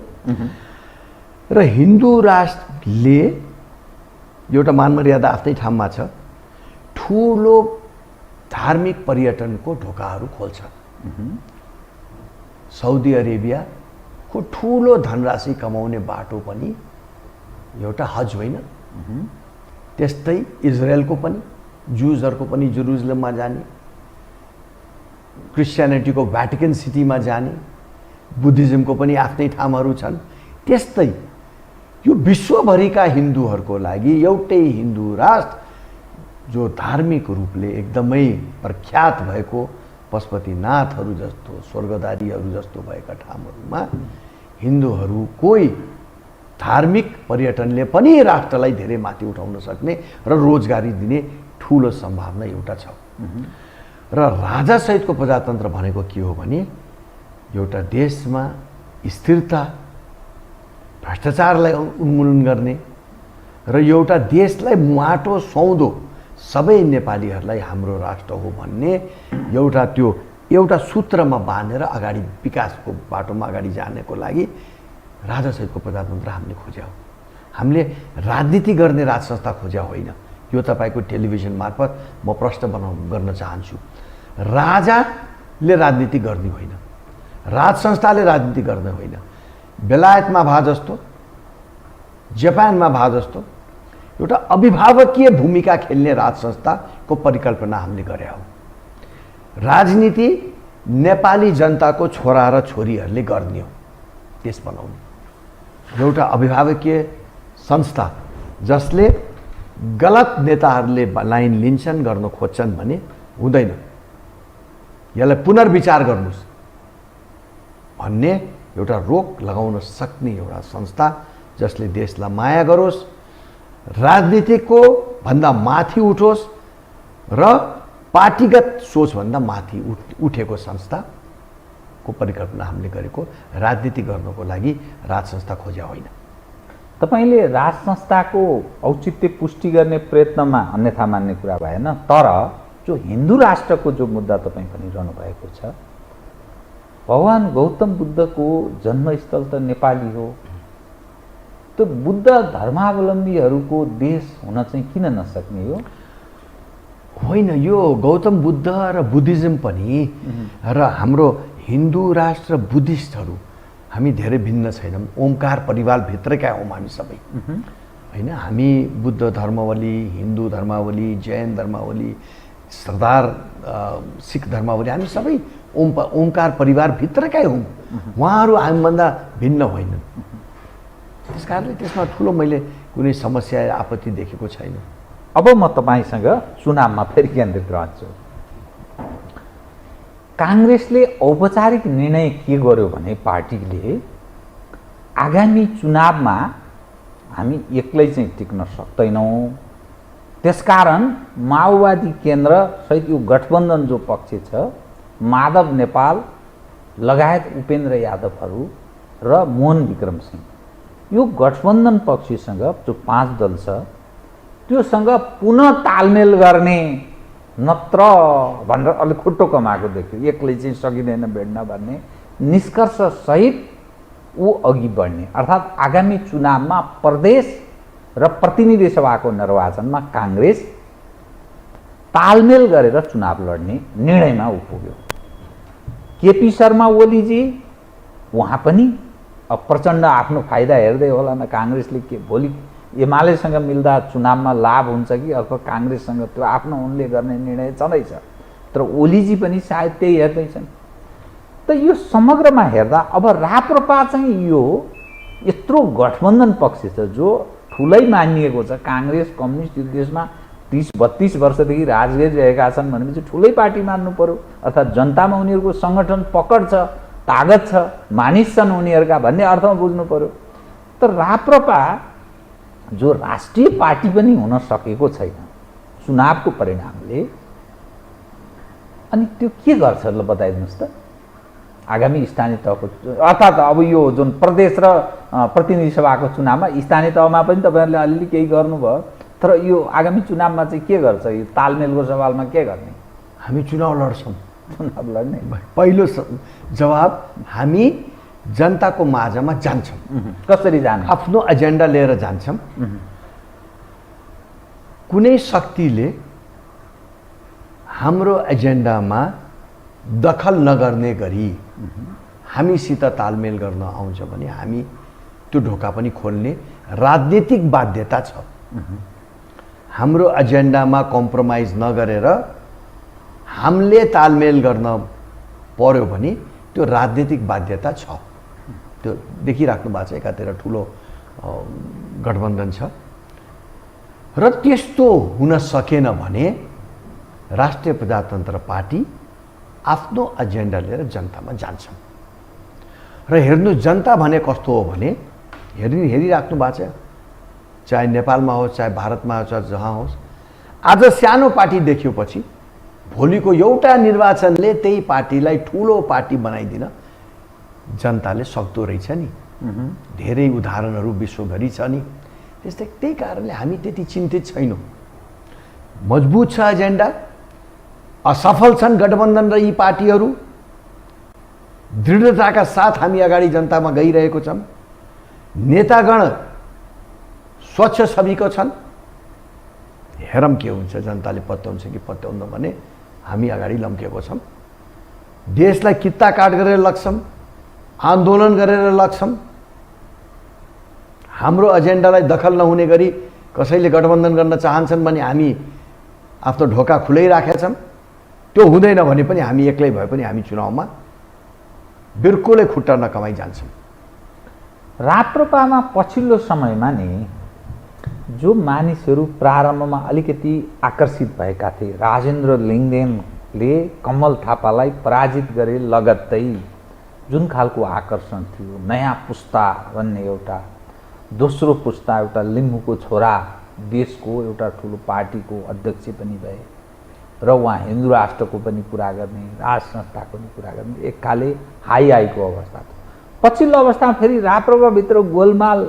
र हिन्दू राष्ट्रले एउटा मान मर्यादा आफ्नै ठाउँमा छ, ठुलो धार्मिक पर्यटनको ढोकाहरू खोल्छ। साउदी अरेबियाको ठुलो धनराशि कमाउने बाटो पनि एउटा हज होइन, त्यस्तै इजरायलको पनि, जुजहरूको पनि जेरुसलममा जाने, क्रिस्चियनिटीको भ्याटिकन सिटीमा जाने, बुद्धिज्मको पनि आफ्नै ठाउँहरू छन्। त्यस्तै यो विश्वभरिका हिन्दूहरूको लागि एउटै हिन्दू राष्ट्र जो धार्मिक रूपले एकदमै प्रख्यात भएको पशुपतिनाथहरू जस्तो, स्वर्गदारीहरू जस्तो भएका ठाउँहरूमा हिन्दूहरूको धार्मिक पर्यटनले पनि राष्ट्रलाई धेरै माथि उठाउन सक्ने र रोजगारी दिने ठुलो सम्भावना एउटा छ। र राजासहितको प्रजातन्त्र भनेको के हो भने एउटा देशमा स्थिरता, भ्रष्टाचारलाई उन्मूलन गर्ने र एउटा देशलाई माटो सुहाउँदो सबै नेपालीहरूलाई हाम्रो राष्ट्र हो भन्ने एउटा सूत्रमा बाँधेर अगाडि विकासको बाटोमा अगाडि जानको लागि राजासहितको प्रजातन्त्र हामीले खोज्या हो। हामीले राजनीति गर्ने राज संस्था खोज्या होइन। यो तपाईँको टेलिभिजन मार्फत म प्रश्न गर्न चाहन्छु। राजाले राजनीति गर्ने होइन, राज संस्थाले राजनीति गर्ने होइन। बेलायतमा भए जस्तो, जापानमा भए जस्तो एउटा अभिभावकीय भूमिका खेल्ने राज संस्थाको परिकल्पना हामीले गरे हो। राजनीति नेपाली जनताको छोरा र छोरीहरूले गर्ने हो, देश बनाउने एउटा अभिभावकीय संस्था जसले गलत नेताहरूले लाइन लिन्छन्, गर्न खोज्छन् भने हुँदैन। यसलाई पुनर्विचार गर्नुहोस् भन्ने एउटा रोक लगाउन सक्ने एउटा संस्था जसले देशलाई माया गरोस्, राजनीतिको भन्दा माथि उठोस् र पार्टीगत सोचभन्दा माथि उठेको संस्थाको परिकल्पना हामीले गरेको। राजनीति गर्नको लागि राज संस्था खोज्या होइन।
तपाईँले राज संस्थाको औचित्य पुष्टि गर्ने प्रयत्नमा अन्यथा मान्ने कुरा भएन, तर जो हिन्दू राष्ट्रको जो मुद्दा तपाईँ भनिरहनु भएको छ, भगवान गौतम बुद्धको जन्मस्थल त नेपाली हो, त्यो बुद्ध धर्मावलम्बीहरूको देश हुन चाहिँ किन नसक्ने हो?
होइन, यो गौतम बुद्ध र बुद्धिज्म पनि र हाम्रो हिन्दू राष्ट्र बुद्धिस्टहरू हामी धेरै भिन्न छैनौँ। ओमकार परिवारभित्रका हौँ हामी सबै, होइन? हामी बुद्ध धर्मावली, हिन्दू धर्मावली, जैन धर्मावली, सरदार सिख धर्मावली, हामी सबै ओमकार परिवारभित्रकै हौँ। उहाँहरू हामीभन्दा भिन्न होइनन्। त्यस कारणले त्यसमा ठुलो मैले कुनै समस्या आपत्ति देखेको छैन।
अब म तपाईँसँग चुनावमा फेरि केन्द्रित रहन्छु। काङ्ग्रेसले औपचारिक निर्णय के गर्यो भने पार्टीले आगामी चुनावमा हामी एक्लै चाहिँ टिक्न सक्दैनौँ। त्यसकारण माओवादी केन्द्र सहित यो गठबन्धन जो पक्ष छ, माधव नेपाल लगायत उपेन्द्र यादवहरू र मोहन विक्रम सिंह, यो गठबन्धन पक्षसँग जो 5 दल छ त्योसँग पुनः तालमेल गर्ने, नत्र भनेर अलिक खुट्टो कमाएको देखियो। एक्लै चाहिँ सकिँदैन भेट्न भन्ने निष्कर्ष सहित ऊ अघि बढ्ने, अर्थात् आगामी चुनावमा प्रदेश र प्रतिनिधि सभाको निर्वाचनमा काङ्ग्रेस तालमेल गरेर चुनाव लड्ने निर्णयमा ऊ पुग्यो। केपी शर्मा ओलीजी उहाँ पनि अब प्रचण्ड आफ्नो फाइदा हेर्दै होला न, काङ्ग्रेसले के भोलि एमालेसँग मिल्दा चुनावमा लाभ हुन्छ कि अर्को काङ्ग्रेससँग, त्यो आफ्नो उनले गर्ने निर्णय छँदैछ। तर ओलीजी पनि सायद त्यही हेर्दैछन्। त यो समग्रमा हेर्दा अब राप्रपा चाहिँ यो यत्रो गठबन्धन पक्ष छ जो ठुलै मानिएको छ। काङ्ग्रेस कम्युनिस्ट यो देशमा 30-32 वर्षदेखि राज गरिरहेका छन् भनेपछि ठुलै पार्टी मान्नु पर्यो, अर्थात् जनतामा उनीहरूको सङ्गठन पकड छ, तागत छ, मानिस छन् उनीहरूका भन्ने अर्थमा बुझ्नु पर्यो। तर राप्रपा जो राष्ट्रिय पार्टी पनि हुन सकेको छैन चुनावको परिणामले, अनि त्यो के गर्छ ल बताइदिनुहोस् त। आगामी स्थानीय तहको अर्थात् अब यो जुन प्रदेश र प्रतिनिधि सभाको चुनावमा स्थानीय तहमा पनि तपाईँहरूले अलिअलि केही गर्नुभयो, तर यो आगामी चुनावमा चाहिँ के गर्छ? यो तालमेलको सवालमा के गर्ने?
हामी चुनाव लड्छौँ।
चुनाव लड्ने
पहिलो जवाब, हामी जनताको माझमा जान्छौँ।
कसरी जाने?
आफ्नो एजेन्डा लिएर जान्छौँ। कुनै शक्तिले हाम्रो एजेन्डामा दखल नगर्ने गरी हामीसित तालमेल गर्न आउँछ भने हामी त्यो ढोका पनि खोल्ने राजनीतिक बाध्यता छ। हाम्रो एजेन्डामा कम्प्रोमाइज नगरेर हामीले तालमेल गर्न पर्यो भने त्यो राजनीतिक बाध्यता छ। त्यो देखिराख्नु भएको छ, एकातिर ठुलो गठबन्धन छ र त्यस्तो हुन सकेन भने राष्ट्रिय प्रजातन्त्र पार्टी आफ्नो एजेन्डा लिएर जनतामा जान्छ। र हेर्नु, जनता भने कस्तो हो भने हेरिराख्नु भएको छ, चाहे नेपालमा होस्, चाहे भारतमा होस्, चाहे जहाँ होस्, आज सानो पार्टी देखिएपछि भोलिको एउटा निर्वाचनले त्यही पार्टीलाई ठुलो पार्टी बनाइदिन जनताले सक्दो रहेछ नि। धेरै उदाहरणहरू विश्वभरि छ नि। त्यही कारणले हामी त्यति चिन्तित छैनौँ। मजबुत छ एजेन्डा, असफल छन् गठबन्धन र यी पार्टीहरू, दृढताका साथ हामी अगाडि जनतामा गइरहेको छौँ। नेतागण स्वच्छ छविको छन्। हेरौँ के हुन्छ, जनताले पत्याउँछ कि पत्याउँदैन भने हामी अगाडि लम्केको छौँ। देशलाई कित्ता काट गरेर लग्छौँ, आन्दोलन गरेर लग्छौँ। हाम्रो एजेन्डालाई दखल नहुने गरी कसैले गठबन्धन गर्न चाहन्छन् भने हामी आफ्नो ढोका खुलै राखेका छौँ। त्यो हुँदैन भने पनि हामी एक्लै भए पनि हामी चुनावमा बिर्कोले खुट्टा नकमाई जान्छौँ।
राप्रपामा पछिल्लो समयमा नि जो मानिसहरू प्रारम्भमा अलिकति आकर्षित भएका थिए, राजेन्द्र लिङ्गदेनले कमल थापालाई पराजित गरे लगत्तै जुन खालको आकर्षण थियो, नयाँ पुस्ता भन्ने एउटा, दोस्रो पुस्ता एउटा लिम्बूको छोरा देशको एउटा ठुलो पार्टीको अध्यक्ष पनि भए र उहाँ हिन्दू राष्ट्रको पनि कुरा गर्ने, राष्ट्र संस्थाको पनि कुरा गर्ने, एक खाले हाईको अवस्था थियो। पछिल्लो अवस्थामा फेरि राप्रपाभित्र गोलमाल,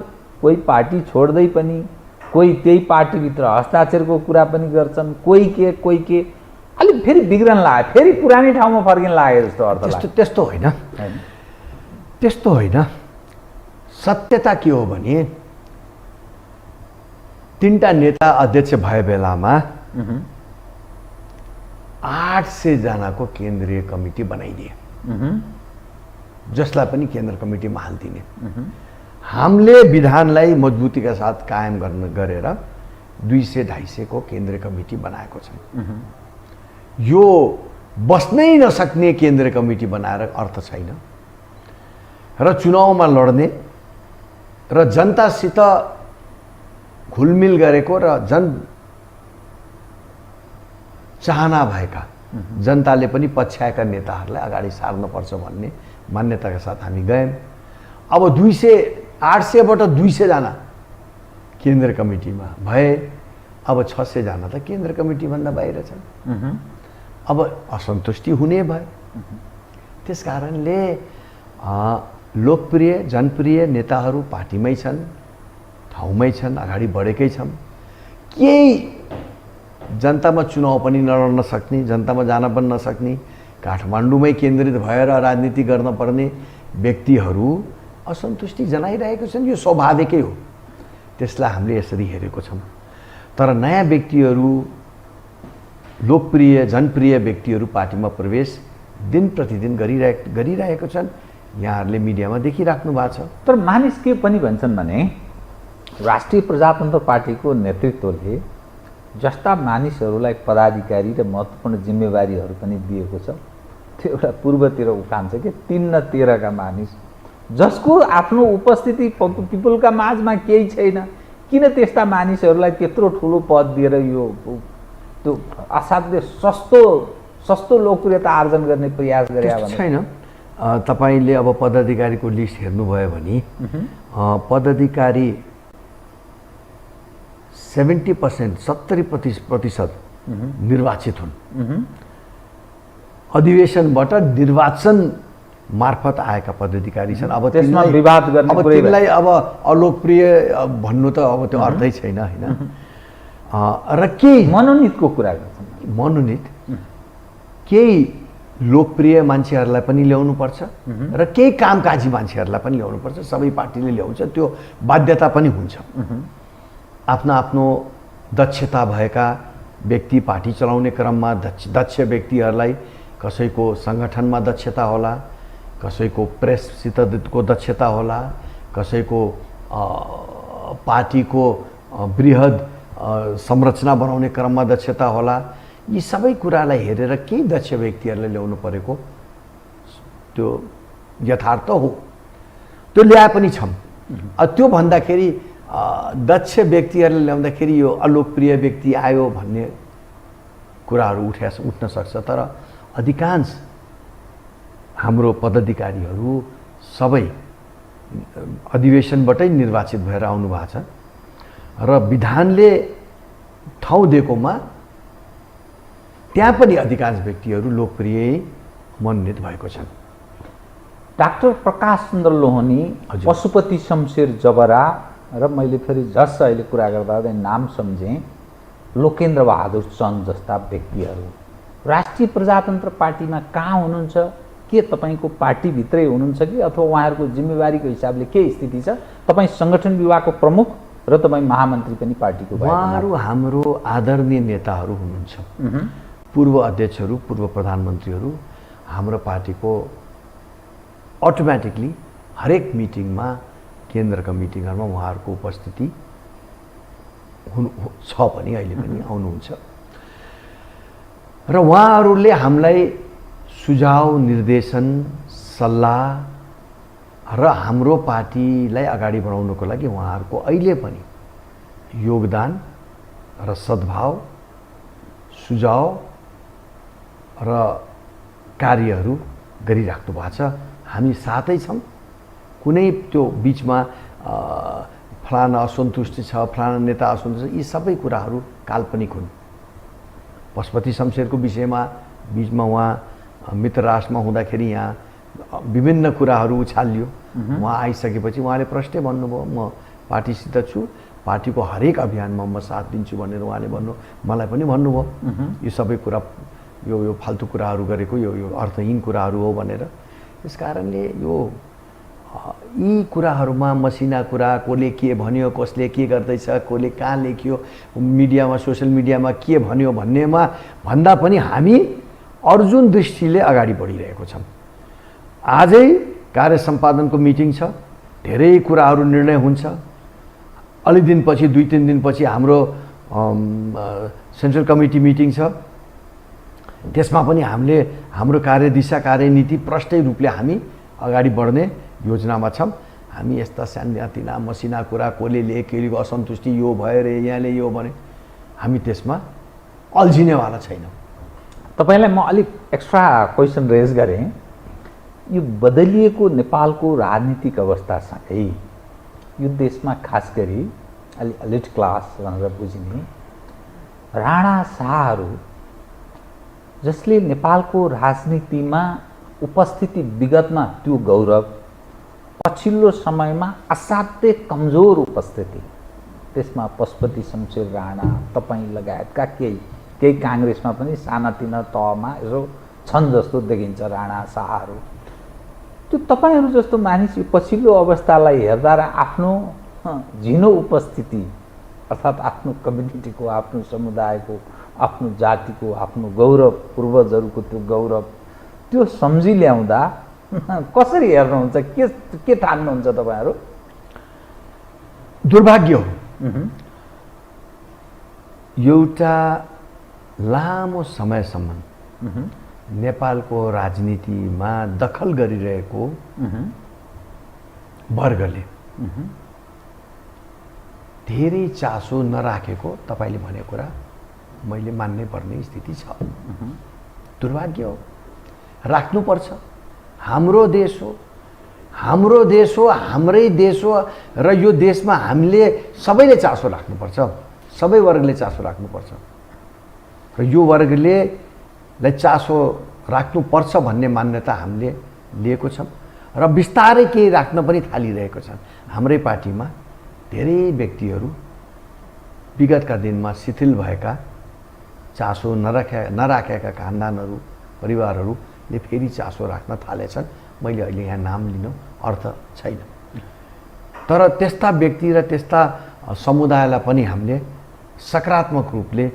कोही पार्टी छोड्दै पनि, कोही त्यही पार्टीभित्र हस्ताक्षरको कुरा पनि गर्छन्, कोही के अलिक फेरि बिग्रन लाग्यो, फेरि पुरानै ठाउँमा फर्किन लाग्यो जस्तो अर्थ लाग्यो।
त्यस्तो होइन, त्यस्तो होइन। सत्यता के हो भने 3टा नेता अध्यक्ष भए बेलामा 800 जनाको केन्द्रीय कमिटी बनाइदिए, जसलाई पनि केन्द्र कमिटीमा हालिदिने। हामीले विधानलाई मजबुतीका साथ कायम गरेर 200-250 को केन्द्रीय कमिटी बनाएको छ। यो बस्नै नसक्ने केन्द्रीय कमिटी बनाएर अर्थ छैन। र चुनावमा लड्ने र जनतासित घुलमिल गरेको र चाहना भएका, जनताले पनि पछ्याएका नेताहरूलाई अगाडि सार्नुपर्छ भन्ने मान्यताका साथ हामी गयौँ। अब 200 800बाट 200 जना केन्द्र कमिटीमा भए, अब 600 जना त केन्द्र कमिटीभन्दा बाहिर छन्। अब असन्तुष्टि हुने भयो। त्यस कारणले लोकप्रिय जनप्रिय नेताहरू पार्टीमै छन्, ठाउँमै छन्, अगाडि बढेकै छन्। केही जनतामा चुनाव पनि नलड्न सक्ने, जनतामा जान पनि नसक्ने, काठमाडौँमै केन्द्रित भएर राजनीति गर्न पर्ने व्यक्तिहरू असन्तुष्टि जनाइरहेको छन्। यो स्वाभाविकै हो। त्यसलाई हामीले यसरी हेरेको छौँ। तर नयाँ व्यक्तिहरू, लोकप्रिय जनप्रिय व्यक्तिहरू पार्टीमा प्रवेश दिन प्रतिदिन गरिरहेको छन्। यहाँहरूले मिडियामा देखिराख्नु भएको छ।
तर मानिस के पनि भन्छन् भने राष्ट्रिय प्रजातन्त्र पार्टीको नेतृत्वले जस्ता मानिसहरूलाई पदाधिकारी र महत्त्वपूर्ण जिम्मेवारीहरू पनि दिएको छ, त्यो एउटा पूर्वतिर उखान छ कि 3 न 13 का मानिस जसको आफ्नो उपस्थिति पिपुलका माझमा केही छैन, किन त्यस्ता मानिसहरूलाई त्यत्रो ठुलो पद दिएर यो त्यो असाध्य सस्तो लोकप्रियता आर्जन गर्ने प्रयास गरे
छैन। तपाईँले अब पदाधिकारीको लिस्ट हेर्नुभयो भने पदाधिकारी 70% 70% निर्वाचित हुन्। अधिवेशनबाट निर्वाचन मार्फत आएका पदाधिकारी छन्। अब
त्यसमा विवाद गर्ने
अब तिनलाई अब अलोकप्रिय भन्नु त अब त्यो अर्थै छैन हैन। र केही
मनोनितको कुरा गर्छन्।
मनोनित केही लोकप्रिय मान्छेहरूलाई पनि ल्याउनुपर्छ र केही कामकाजी मान्छेहरूलाई पनि ल्याउनुपर्छ। सबै पार्टीले ल्याउँछ, त्यो बाध्यता पनि हुन्छ। आफ्नो आफ्नो दक्षता भएका व्यक्ति पार्टी चलाउने क्रममा दक्ष व्यक्तिहरूलाई, कसैको सङ्गठनमा दक्षता होला, कसैको प्रेससितको दक्षता होला, कसैको पार्टीको बृहद संरचना बनाउने क्रममा दक्षता होला। यी सबै कुरालाई हेरेर केही दक्ष व्यक्तिहरूलाई ल्याउनु परेको त्यो यथार्थ हो। त्यो ल्याए पनि छौँ। त्यो भन्दाखेरि दक्ष व्यक्तिहरूले ल्याउँदाखेरि यो अलोकप्रिय व्यक्ति आयो भन्ने कुराहरू उठ्न सक्छ। तर अधिकांश हाम्रो पदाधिकारीहरू सबै अधिवेशनबाटै निर्वाचित भएर आउनु भएको छ र विधानले ठाउँ दिएकोमा त्यहाँ पनि अधिकांश व्यक्तिहरू लोकप्रिय मनोनित भएको छन्।
डाक्टर प्रकाश चन्द्र लोहनी, पशुपति शमशेर जबरा र मैले फेरि झस्स अहिले कुरा गर्दा नाम सम्झेँ लोकेन्द्र बहादुर चन्द जस्ता व्यक्तिहरू राष्ट्रिय प्रजातन्त्र पार्टीमा कहाँ हुनुहुन्छ? के तपाईँको पार्टीभित्रै हुनुहुन्छ कि अथवा उहाँहरूको जिम्मेवारीको हिसाबले के स्थिति छ? तपाईँ सङ्गठन विभागको प्रमुख र तपाईँ महामन्त्री पनि पार्टीको भएको।
उहाँहरू हाम्रो आदरणीय नेताहरू हुनुहुन्छ। पूर्व अध्यक्षहरू, पूर्व प्रधानमन्त्रीहरू हाम्रो पार्टीको अटोमेटिकली हरेक मिटिङमा, केन्द्रका मिटिङहरूमा उहाँहरूको उपस्थिति छ पनि, अहिले पनि आउनुहुन्छ र उहाँहरूले हामीलाई सुझाव, निर्देशन, सल्लाह र हाम्रो पार्टीलाई अगाडि बढाउनको लागि उहाँहरूको अहिले पनि योगदान र सद्भाव, सुझाव र कार्यहरू गरिराख्नु भएको छ। हामी साथै छौँ। कुनै त्यो बिचमा फलाना असन्तुष्टि छ, फलाना नेता असन्तुष्ट छ, यी सबै कुराहरू काल्पनिक हुन्। पशुपति शमशेरको विषयमा बिचमा उहाँ मित्र राष्ट्रमा हुँदाखेरि यहाँ विभिन्न कुराहरू उछालियो। उहाँ आइसकेपछि उहाँले प्रष्टै भन्नुभयो, म पार्टीसित छु, पार्टीको हरेक अभियानमा म साथ दिन्छु भनेर उहाँले मलाई पनि भन्नुभयो। यो सबै कुरा यो फाल्तु कुराहरू गरेको यो अर्थहीन कुराहरू हो भनेर। त्यस कारणले यी कुराहरूमा मसिना कुरा, कसले के भन्यो, कसले के गर्दैछ, कसले कहाँ लेख्यो, मिडियामा, सोसियल मिडियामा के भन्यो भन्नेमा भन्दा पनि हामी अर्जुन दृष्टिले अगाडि बढिरहेको छौँ। आजै कार्य सम्पादनको मिटिङ छ, धेरै कुराहरू निर्णय हुन्छ। अलि दिनपछि, 2-3 दिनपछि हाम्रो सेन्ट्रल कमिटी मिटिङ छ। त्यसमा पनि हामीले हाम्रो कार्यदिशा, कार्यनीति प्रष्टै रूपले हामी अगाडि बढ्ने योजनामा छौँ। हामी यस्ता सानोतिना मसिना कुरा, कसले लेखेको असन्तुष्टि यो भयो रे, यहाँले यो भने, हामी त्यसमा अल्झिनेवाला छैनौँ।
तपाईँलाई म अलिक एक्स्ट्रा क्वेसन रेज गरेँ। यो बदलिएको नेपालको राजनीतिक अवस्थासँगै यो देशमा खास गरी अलि एलिट क्लास भनेर बुझिने राणा शाहहरू जसले नेपालको राजनीतिमा उपस्थिति विगतमा त्यो गौरव, पछिल्लो समयमा असाध्यै कमजोर उपस्थिति, त्यसमा पशुपति शमशेर राणा तपाईँ लगायतका केही काङ्ग्रेसमा पनि सानातिना तहमा यसो छन् जस्तो देखिन्छ राणा शाहहरू। त्यो तपाईँहरू जस्तो मानिस पछिल्लो अवस्थालाई हेर्दा र आफ्नो झिनो उपस्थिति अर्थात् आफ्नो कम्युनिटीको, आफ्नो समुदायको, आफ्नो जातिको, आफ्नो गौरव, पूर्वजहरूको त्यो गौरव त्यो सम्झी ल्याउँदा कसरी हेर्नुहुन्छ? के ठान्नुहुन्छ तपाईँहरू?
दुर्भाग्य हो एउटा लामो समयसम्म नेपालको राजनीतिमा दखल गरिरहेको वर्गले धेरै चासो नराखेको तपाईले भने कुरा मैले मान्नै पर्ने स्थिति छ। दुर्भाग्य हो, राख्नुपर्छ। हाम्रो देश हो, हाम्रो देश हो, हाम्रै देश हो र यो देशमा हामीले सबैले चासो राख्नुपर्छ, सबै वर्गले चासो राख्नुपर्छ र यो वर्गले चासो राख्नुपर्छ भन्ने मान्यता हामीले लिएको छौँ र बिस्तारै केही राख्न पनि थालिरहेको छन्। हाम्रै पार्टीमा धेरै व्यक्तिहरू विगतका दिनमा शिथिल भएका, चासो नराखेका खानदानहरू, परिवारहरूले फेरि चासो राख्न थालेछन्। मैले अहिले यहाँ नाम लिनु अर्थ छैन, तर त्यस्ता व्यक्ति र त्यस्ता समुदायलाई पनि हामीले सकारात्मक रूपले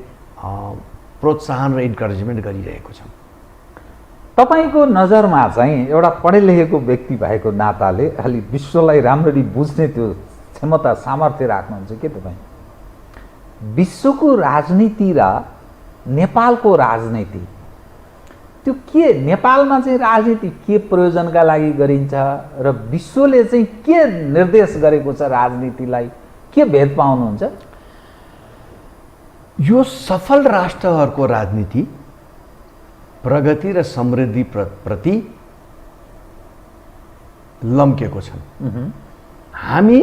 प्रोत्साहन र इन्करेजमेन्ट गरिरहेको छौँ।
तपाईँको नजरमा चाहिँ एउटा पढे लेखेको व्यक्ति भएको नाताले अलि विश्वलाई राम्ररी बुझ्ने त्यो क्षमता, सामर्थ्य राख्नुहुन्छ के तपाईँ? विश्वको राजनीति र नेपालको राजनीति त्यो के, नेपालमा चाहिँ राजनीति के प्रयोजनका लागि गरिन्छ र विश्वले चाहिँ के निर्देश गरेको छ राजनीतिलाई, के भेद पाउनुहुन्छ?
यो सफल राष्ट्रहरूको राजनीति प्रगति र समृद्धि प्रति लम्केको छन्। हामी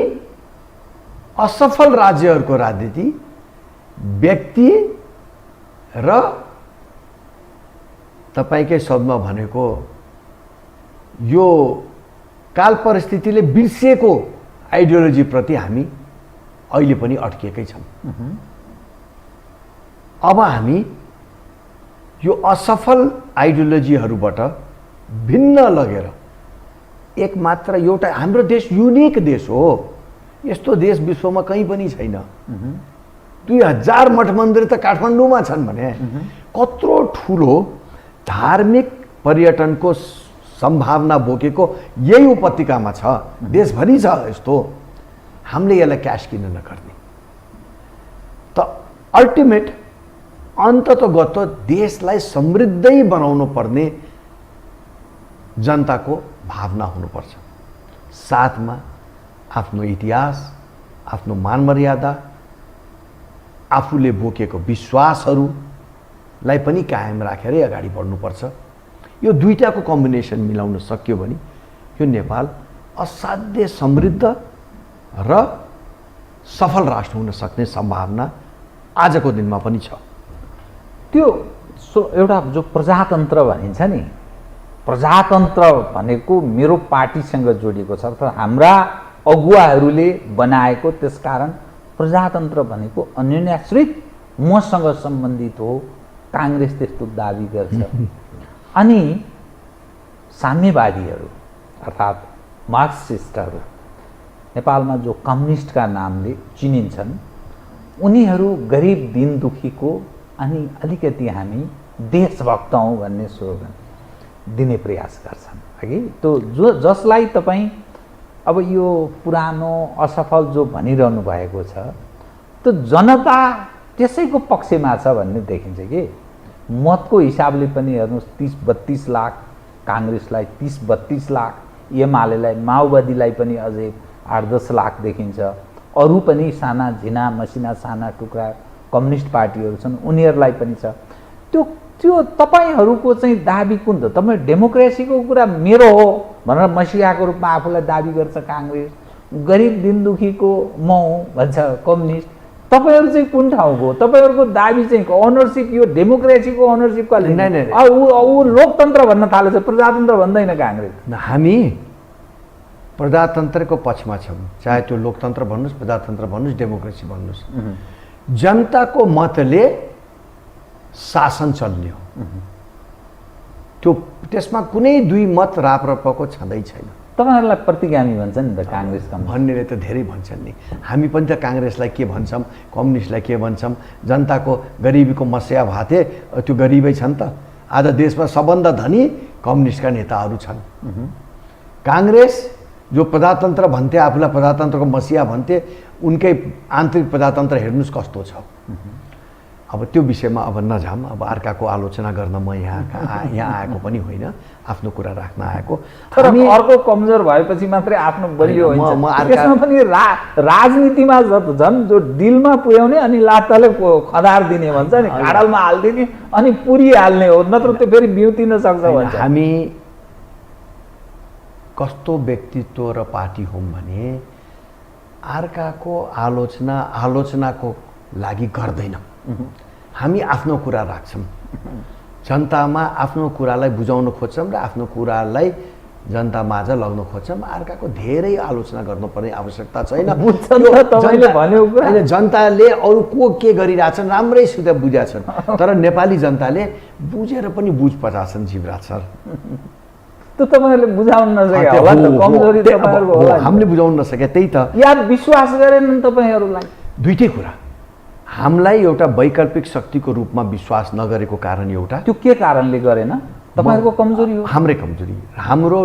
असफल राज्यहरूको राजनीति व्यक्ति र तपाईकै शब्दमा भनेको यो काल परिस्थितिले बिर्सिएको आइडियोलोजी प्रति हामी अहिले पनि अड्किएकै छौँ। अब हामी यो असफल आइडियोलोजीहरूबाट भिन्न लगेर एक मात्र एउटा, हाम्रो देश युनिक देश हो, यस्तो देश विश्वमा कहीँ पनि छैन। 2000 मठ मन्दिर त काठमाडौँमा छन् भने कत्रो ठुलो धार्मिक पर्यटनको सम्भावना बोकेको यही उपत्यकामा छ, देशभरि छ यस्तो। हामीले यसलाई क्यास किन नगर्ने? त अल्टिमेट अन्ततगत देशलाई समृद्धै बनाउनु पर्ने जनताको भावना हुनुपर्छ। साथमा आफ्नो इतिहास, आफ्नो मान मर्यादा, आफूले बोकेको विश्वासहरूलाई पनि कायम राखेरै अगाडि बढ्नुपर्छ। यो दुईटाको कम्बिनेसन मिलाउन सक्यो भने यो नेपाल असाध्य समृद्ध र सफल राष्ट्र हुन सक्ने सम्भावना आजको दिनमा पनि छ।
त्यो एउटा जो प्रजातन्त्र भनिन्छ नि, प्रजातन्त्र भनेको मेरो पार्टीसँग जोडिएको छ, अर्थात् हाम्रा अगुवाहरूले बनाएको, त्यसकारण प्रजातन्त्र भनेको अन्योन्याश्रित मसँग सम्बन्धित हो। काङ्ग्रेस त्यस्तो दाबी गर्छ। अनि साम्यवादीहरू अर्थात् मार्क्सिस्टहरू नेपालमा जो कम्युनिस्टका नामले चिनिन्छन्, उनीहरू गरिब दिन दुखीको अनि अलिकति हामी देशभक्त हौँ भन्ने स्लोगन दिने प्रयास गर्छन्। अघि त्यो जसलाई तपाईँ अब यो पुरानो असफल जो भनिरहनु भएको छ, त्यो जनता त्यसैको पक्षमा छ भन्ने देखिन्छ कि मतको हिसाबले पनि हेर्नुहोस् 30-32 लाख काङ्ग्रेसलाई, 30-32 लाख एमालेलाई, माओवादीलाई पनि अझै 8-10 लाख देखिन्छ। अरू पनि साना झिना मसिना साना टुक्रा कम्युनिस्ट पार्टीहरू छन्, उनीहरूलाई पनि छ। त्यो तपाईँहरूको चाहिँ दाबी कुन त? तपाईँ डेमोक्रेसीको कुरा मेरो हो भनेर मसियाको रूपमा आफूलाई दाबी गर्छ काङ्ग्रेस, गरिब दिन दुखीको म हुँ भन्छ कम्युनिस्ट। तपाईहरु चाहिँ कुन ठाउँको? तपाईहरुको दाबी चाहिँ ओनरशिप, यो डेमोक्रेसीको ओनरशिप कसले?
नहीं।
ऊ लोकतन्त्र भन्न थालेछ, प्रजातन्त्र भन्दैन कांग्रेस।
हामी प्रजातन्त्रको पक्षमा छौँ, चाहे त्यो लोकतन्त्र भन्नुस्, प्रजातन्त्र भन्नुस्, डेमोक्रेसी भन्नुस्। जनताको मतले शासन चल्ने हो। त्यो त्यसमा कुनै दुई मत राप्रपाको छँदै छैन।
तपाईहरुलाई प्रतिगामी भन्छ नि त कांग्रेसका।
भन्नेले त धेरै भन्छन् नि। हामी पनि त कांग्रेसलाई के भन्छौँ, कम्युनिस्टलाई के भन्छौँ? जनताको गरिबीको मस्या भाते त्यो गरिबै छन् त। आज देशमा सबभन्दा धनी कम्युनिस्टका नेताहरू छन्। कांग्रेस जो प्रजातन्त्र भन्थे, आफूलाई प्रजातन्त्रको मसिया भन्थे, उनकै आन्तरिक प्रजातन्त्र हेर्नुस् कस्तो छ। अब त्यो विषयमा अब नजाम। अब अर्काको आलोचना गर्न म यहाँ आएको पनि होइन, आफ्नो कुरा राख्न आएको।
तर अर्को कमजोर भएपछि मात्रै आफ्नो बलियो हुन्छ। त्यसमा पनि राजनीतिमा झन् जो दिलमा पुर्याउने अनि लात्ताले खदार दिने भन्छ नि, घाडलमा हालिदिने अनि पुरिहाल्ने हो, नत्र त्यो फेरि बिउतिन सक्छ भन्छ।
हामी कस्तो व्यक्तित्व र पार्टी हौँ भने अर्काको आलोचनाको लागि गर्दैनौँ। हामी आफ्नो कुरा राख्छौँ, जनतामा आफ्नो कुरालाई बुझाउन खोज्छौँ र आफ्नो कुरालाई जनतामाझ लग्न खोज्छौँ। अर्काको धेरै आलोचना गर्नुपर्ने आवश्यकता छैन। होइन, जनताले अरू को के गरिरहेछन् राम्रैसित बुझेछन्, तर नेपाली जनताले बुझेर पनि बुझ पचाछन् जीवराज सर।
त्यो तपाईहरुले बुझाउन नसके होला त, कमजोरी तपाईहरुको होला।
हामीले बुझाउन नसके, त्यही त।
यार विश्वास गरेनन् तपाईहरुलाई?
दुईटै कुरा। हामीलाई एउटा वैकल्पिक शक्तिको रूपमा विश्वास नगरेको कारण एउटा।
त्यो के कारणले गरेन? तपाईहरुको कमजोरी हो?
हाम्रै कमजोरी, हाम्रो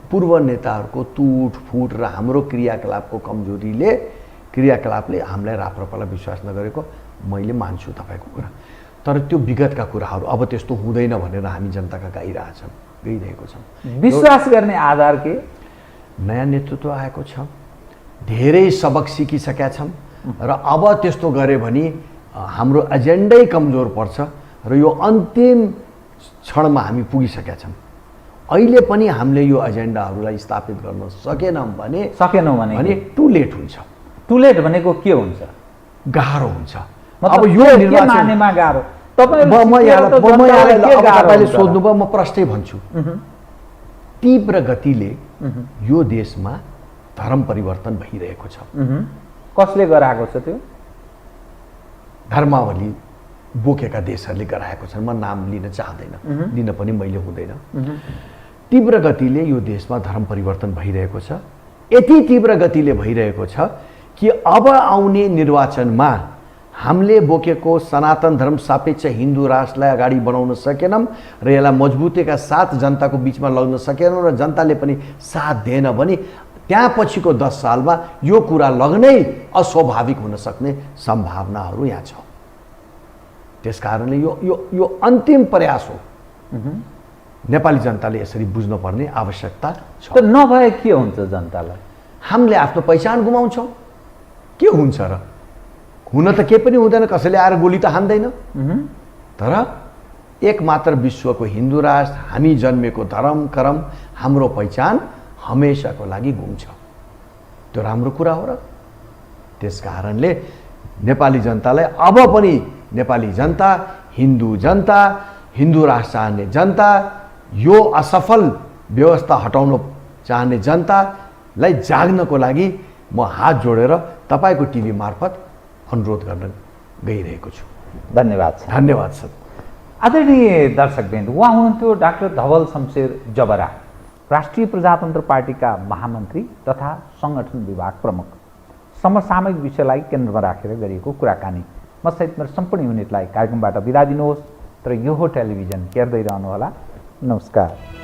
पूर्व नेताहरूको टुट फुट र हाम्रो क्रियाकलापको क्रियाकलापले हामीलाई राप्रपालाई विश्वास नगरेको मैले मान्छु तपाईँको कुरा। तर त्यो विगतका कुराहरू, अब त्यस्तो हुँदैन भनेर हामी जनताका गइरहेको छौँ।
विश्वास गर्ने आधार के?
नयाँ नेतृत्व आएको छ, धेरै सबक सिकिसकेका छौँ र अब त्यस्तो गऱ्यो भने हाम्रो एजेन्डै कमजोर पर्छ र यो अन्तिम क्षणमा हामी पुगिसकेका छौँ। अहिले पनि हामीले यो एजेन्डाहरूलाई स्थापित गर्न सकेनौँ भने टु लेट हुन्छ।
टु लेट भनेको के हुन्छ?
गाह्रो हुन्छ।
अब यो निर्वाचनमा गाह्रो।
तपाईँले सोध्नुभयो, म प्रश्नै भन्छु। तीव्र गतिले यो देशमा धर्म परिवर्तन भइरहेको छ।
कसले गराएको छ त्यो?
धर्मावली बोकेका देशहरूले गराएको छन्। म नाम लिन चाहदैन, लिन पनि मैले हुँदैन। तीव्र गतिले यो देशमा धर्म परिवर्तन भइरहेको छ। यति तीव्र गतिले भइरहेको छ कि अब आउने निर्वाचनमा हामीले बोकेको सनातन धर्म सापेक्ष हिन्दू राष्ट्रलाई अगाडि बढाउन सकेनौँ र यसलाई मजबुतीका साथ जनताको बिचमा लग्न सकेनौँ र जनताले पनि साथ दिएन भने त्यहाँ पछिको 10 सालमा यो कुरा लग्नै अस्वाभाविक हुन सक्ने सम्भावनाहरू यहाँ छ। त्यसकारणले यो अन्तिम प्रयास हो। नेपाली जनताले यसरी बुझ्नुपर्ने आवश्यकता छ।
त नभए के हुन्छ जनतालाई?
हामीले आफ्नो पहिचान गुमाउँछौँ। के हुन्छ र? हुन त केही पनि हुँदैन, कसैले आएर गोली त हान्दैन। तर एकमात्र विश्वको हिन्दू राष्ट्र, हामी जन्मेको धर्म करम, हाम्रो पहिचान हमेसाको लागि गुम्छ। त्यो राम्रो कुरा हो र? त्यसकारणले नेपाली जनतालाई अब पनि नेपाली जनता, हिन्दू राष्ट्र चाहने जनता, यो असफल व्यवस्था हटाउन चाहने जनतालाई जाग्नको लागि म हात जोडेर तपाईँको टिभी मार्फत अनुरोध गर्न गइरहेको छु।
धन्यवाद सर।
धन्यवाद सर।
आदरणीय दर्शकवृन्द, उहाँ हुनुहुन्थ्यो डाक्टर धवल शमशेर जबरा, राष्ट्रिय प्रजातन्त्र पार्टीका महामन्त्री तथा संगठन विभाग प्रमुख। समसामयिक विषयलाई केन्द्रमा राखेर गरिएको कुराकानी। म सहित मेरो सम्पूर्ण युनिटलाई कार्यक्रमबाट बिदा दिनुहोस्, तर यो हो टेलिभिजन हेर्दै रहनुहोला। नमस्कार।